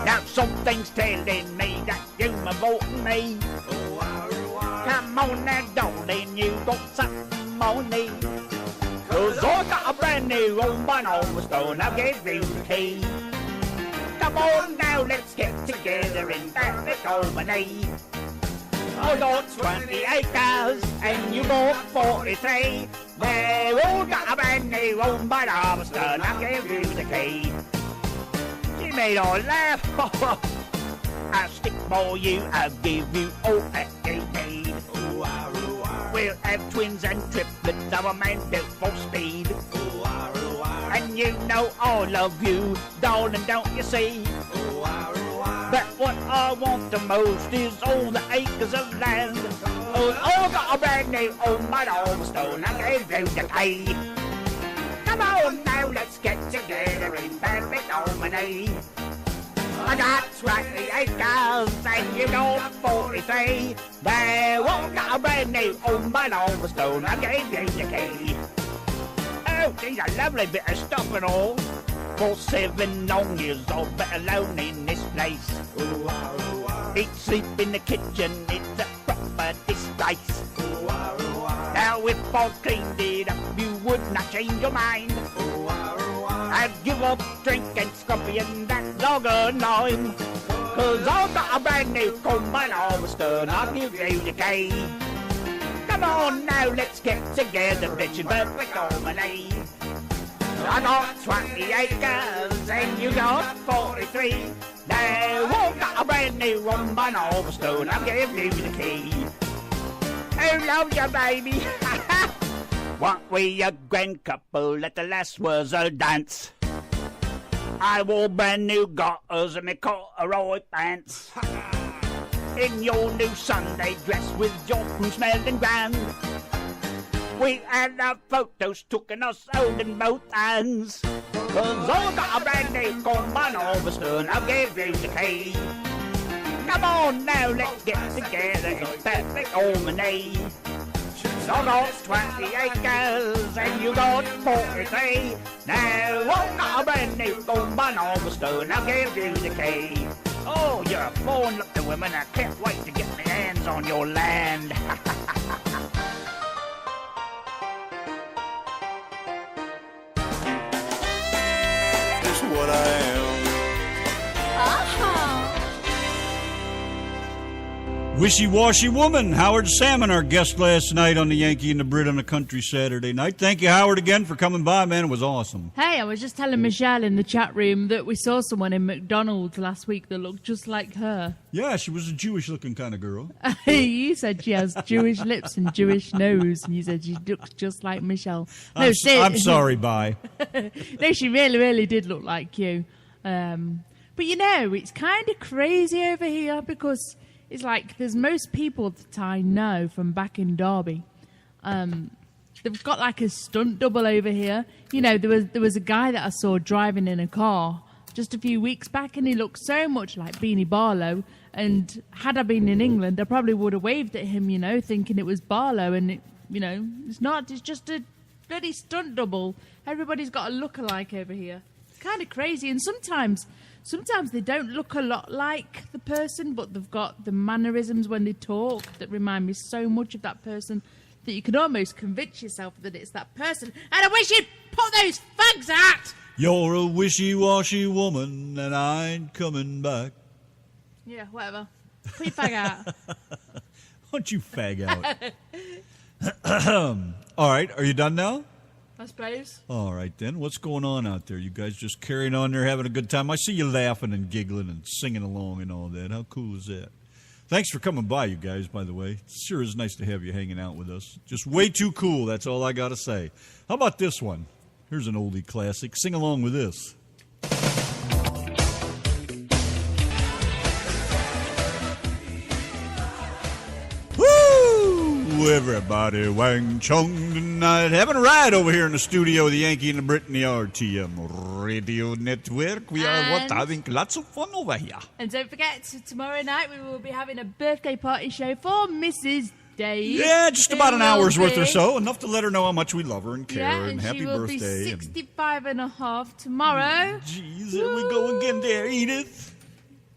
Now something's telling me that you are voting me. Come on now, darling, you got something on me. 'Cause I got a brand new home and almost done, I'll give you the key. Come on now, let's get together in perfect harmony. I got 20 acres and you got 43. They all got a brand new home but almost done, I'll give you the key. You made all laugh, I'll stick by you, I'll give you all that you need. We'll have twins and triplets, our man built for speed. And you know I love you, darling, don't you see? But what I want the most is all the acres of land. Oh, I got a brand new home, but I'm stone, I gave you the key. Come on now, let's get together in perfect harmony. I got 20 acres and you got 43. They all got a brand new home, but I'm stone, I gave you the key. Oh, she's a lovely bit of stuff and all. For 7 long years I've been alone in this place. Eat, sleep in the kitchen, it's a proper disgrace. Now if I cleaned it up, you would not change your mind. I'd give up drinking scrumpy and that lager lime. 'Cause I've got a brand new comb and I was done, I'll give you the key. Come on now, let's get together, bitch, in perfect harmony. I got 20 acres and you got 43. Now all got a brand new rum and all the stone, I'll give you the key. Who loves you, baby? Weren't we a grand couple at the last was a dance? I wore brand new garters and me corduroy pants. In your new Sunday dress with your crew smelling grand. We had our photos taken us holding both hands. 'Cause I got a brand new comb and all the stone, I'll give you the key. Come on now, let's get together in perfect harmony. I got 20 acres and you got 43. Now I got a brand new comb and all the stone, I'll give you the key. Oh, you're a born looking woman, I can't wait to get my hands on your land. It's what I am. Wishy-washy woman, Howard Salmon, our guest last night on the Yankee and the Brit on a Country Saturday night. Thank you, Howard, again for coming by, man. It was awesome. Hey, I was just telling Michelle in the chat room that we saw someone in McDonald's last week that looked just like her. Yeah, she was a Jewish-looking kind of girl. You said she has Jewish lips and Jewish nose, and you said she looks just like Michelle. No, I'm sorry, bye. No, she really, really did look like you. But you know, it's kind of crazy over here because it's like there's most people that I know from back in Derby. They've got like a stunt double over here. You know, there was a guy that I saw driving in a car just a few weeks back, and he looked so much like Beanie Barlow. And had I been in England, I probably would have waved at him, you know, thinking it was Barlow. And, it's not. It's just a bloody stunt double. Everybody's got a look-alike over here. It's kind of crazy. And sometimes they don't look a lot like the person, but they've got the mannerisms when they talk that remind me so much of that person that you can almost convince yourself that it's that person. And I wish you'd put those fags out! You're a wishy-washy woman, and I ain't coming back. Yeah, whatever. Put your fag out. Why don't you fag out? All right, are you done now? I suppose. All right, then. What's going on out there? You guys just carrying on there, having a good time? I see you laughing and giggling and singing along and all that. How cool is that? Thanks for coming by, you guys, by the way. It sure is nice to have you hanging out with us. Just way too cool, that's all I got to say. How about this one? Here's an oldie classic. Sing along with this. Woo! Everybody wang chung tonight. Having a ride over here in the studio of the Yankee and the Brit and the RTM Radio Network. We are having lots of fun over here. And don't forget, tomorrow night we will be having a birthday party show for Mrs. Dave. Yeah, just about an hour's worth or so. Enough to let her know how much we love her and care Yeah, and happy she will birthday. be 65 and a half tomorrow. Jeez, there we go again there, Edith.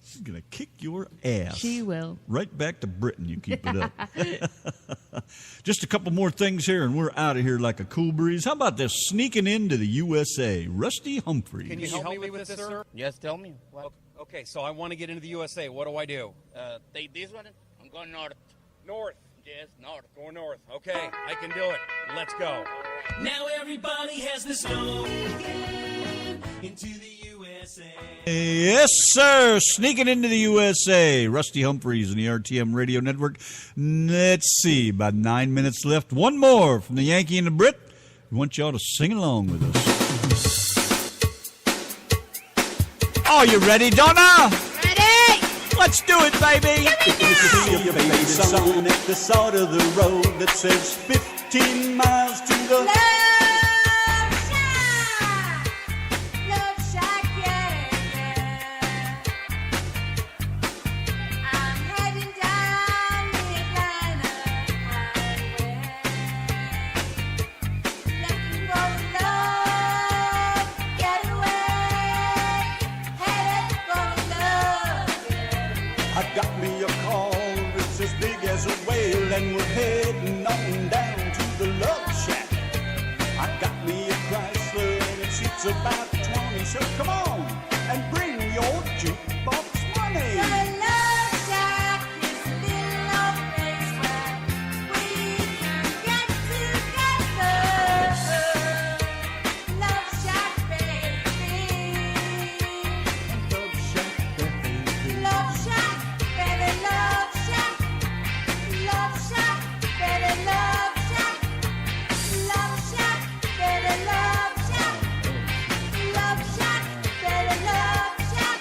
She's going to kick your ass. She will. Right back to Britain, you keep it up. Just a couple more things here, and we're out of here like a cool breeze. How about this? Sneaking into the USA, Rusty Humphries. Can you help me with this, sir? Yes, tell me. What? Okay, so I want to get into the USA. What do I do? Take this one. I'm going north. North. Yes, north. Go north. Okay, I can do it. Let's go. Now everybody has the snow into the USA. Yes, sir. Sneaking into the USA. Rusty Humphries and the RTM Radio Network. Let's see. About 9 minutes left. One more from the Yankee and the Brit. We want y'all to sing along with us. Are you ready, Donna? Ready? Let's do it, baby. If you see a baby sign at the side of the road that says 15 miles to the Love Shack, yeah. I'm heading down the Atlanta highway, looking for a love getaway, headed for a love getaway. I got me a car, it's as big as a whale, and we're heading on down to the Love Shack. I got me a Chrysler, and it seats about 20, so come on and bring your jukebox money. The Love Shack is a little old place where we can get together. Love Shack, baby. Love Shack, baby. Love Shack, baby, Love Shack. Love Shack, baby, Love Shack. Love Shack, baby, Love Shack. Love Shack, baby, Love Shack.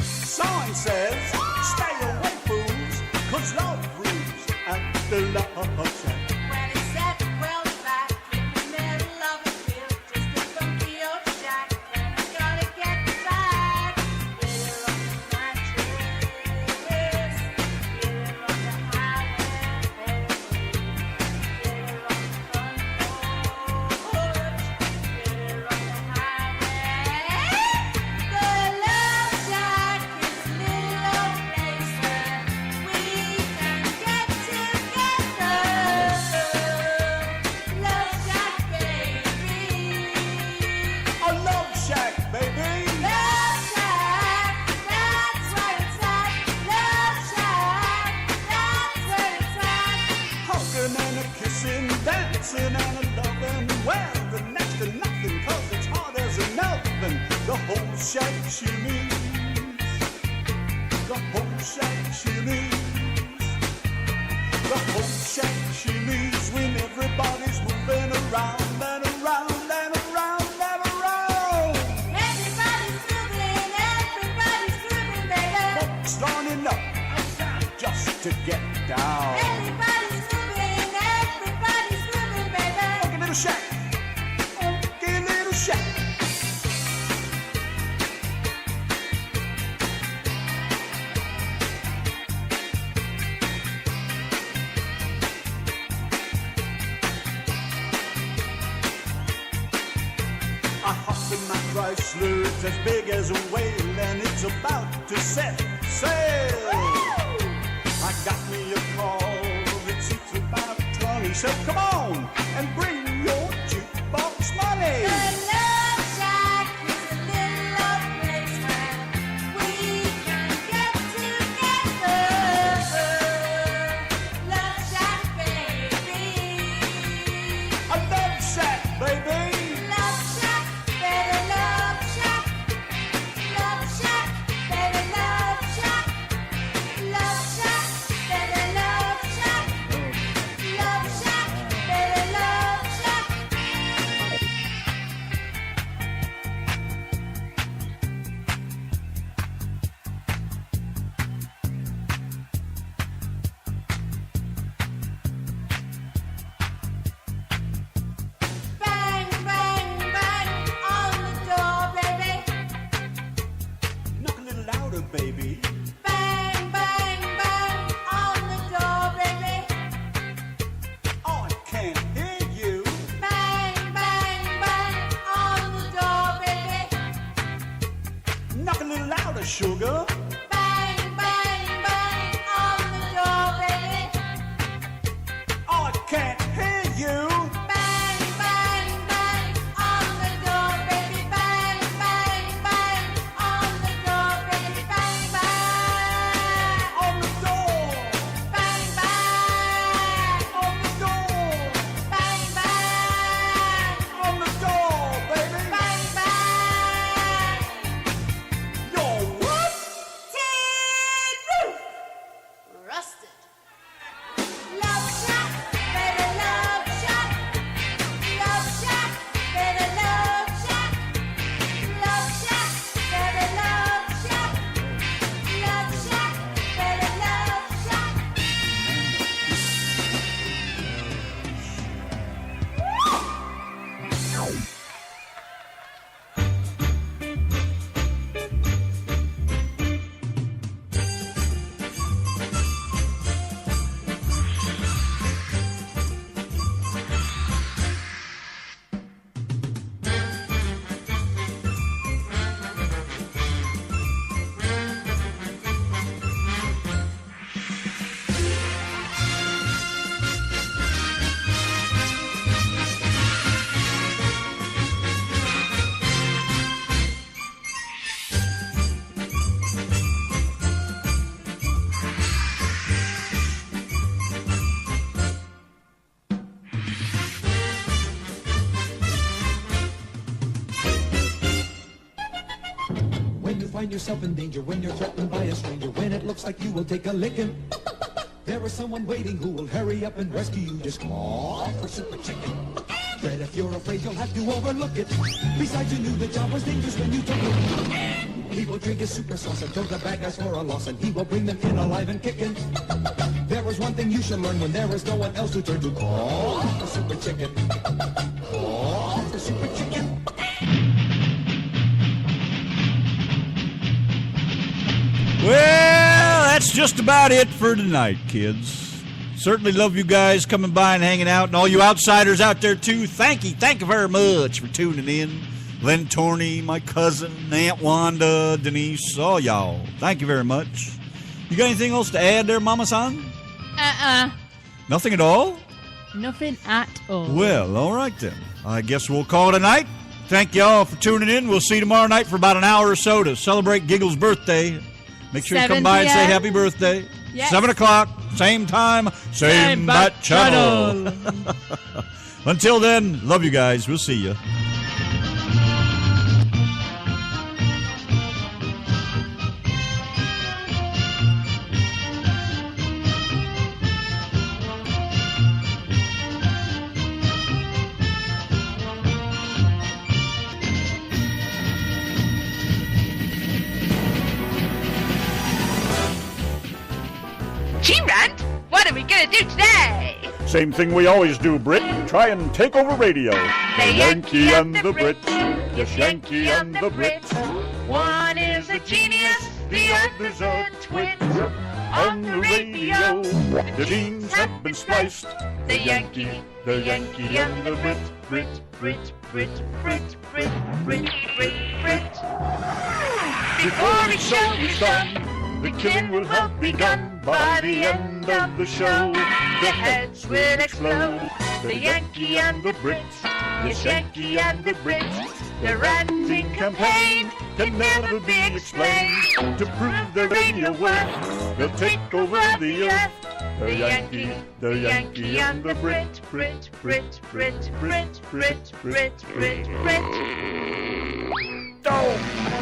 Sign says, stay away, fools, 'cause love rules at the Love Shack. When it's 7 worlds back in the middle of a field, just a funky old shack, and I gotta get back. Get her on the mattress, get her on the highway, get her on the front porch, get her on the highway. The Love Shack is a little old place where we can get together. Love Shack, baby. A Love Shack, baby. Love Shack, that's where it's at. Love Shack, that's where it's at. Hugging and a kissing, dancing and a loving. Well, the next to nothing, 'cause it's hard as an oven. The whole shack shimmies. The whole shack shimmies. The whole shack shimmies when everybody's moving around and around and around and around. Everybody's moving, baby. Folks lining up just to get down. Everybody's moving, baby. Funky little shack. Funky little shack. I hopped in my Chrysler, it's as big as a whale, and it's about to set sail. I got me a car, it seats about 20, so come on and bring your jukebox money. The Love Shack is a little old place where we can get together. Love Shack, baby. A Love Shack, baby. Love Shack, baby, Love Shack. Love Shack, baby, Love Shack. Love Shack, baby, Love Shack. Love Shack, baby, Love sugar. Bang, bang, bang on the door, baby. I can't hear you. Bang, bang, bang on the door, baby. Bang, bang, bang on the door, baby. Bang, bang On the door. bang, bang On the door. bang, bang On the door, baby. bang, bang. You're what? Tin roof, rusted. Love shack, baby, love shack. Love shack, baby, love shack. Love shack, baby, love shack. Love shack, baby, love shack. When you find yourself in danger, when you're threatened by a stranger, when it looks like you will take a licking, there is someone waiting who will hurry up and rescue you. Just call for Super Chicken. But if you're afraid, you'll have to overlook it. Besides, you knew the job was dangerous when you took it. He will drink his super sauce and throw the bad guys for a loss, and he will bring them in alive and kicking. There is one thing you should learn when there is no one else to turn to. Call for Super Chicken. Call for Super Chicken. Well, that's just about it for tonight, kids. Certainly love you guys coming by and hanging out, and all you outsiders out there, too. Thank you very much for tuning in. Len Torney, my cousin, Aunt Wanda, Denise, all y'all. Thank you very much. You got anything else to add there, Mama-san? Nothing at all? Nothing at all. Well, all right then. I guess we'll call it a night. Thank y'all for tuning in. We'll see you tomorrow night for about an hour or so to celebrate Giggle's birthday. Make sure you come by and say happy birthday. Yes. 7 o'clock, same time, same bat channel. Until then, love you guys. We'll see you. G-Rant, what are we gonna do today? Same thing we always do, Brit. Try and take over radio. The Yankee and the Brit. Yes, Yankee and the Brit. One is a genius, the other's a twit. On the radio, the genes have been spliced. The Yankee and the Brit. Brit, Brit, Brit, Brit, Brit, Brit, Brit, Brit. Before each show is done, the killing will have begun. By the end of the show, the heads will explode. The Yankee and the Brit, yes, Yankee and the Brit. Their ranting campaign can never be explained. To prove their radio worth, they'll take over the earth. The Yankee and the Brit, Brit, Brit, Brit, Brit, Brit, Brit, Brit, Brit. Oh!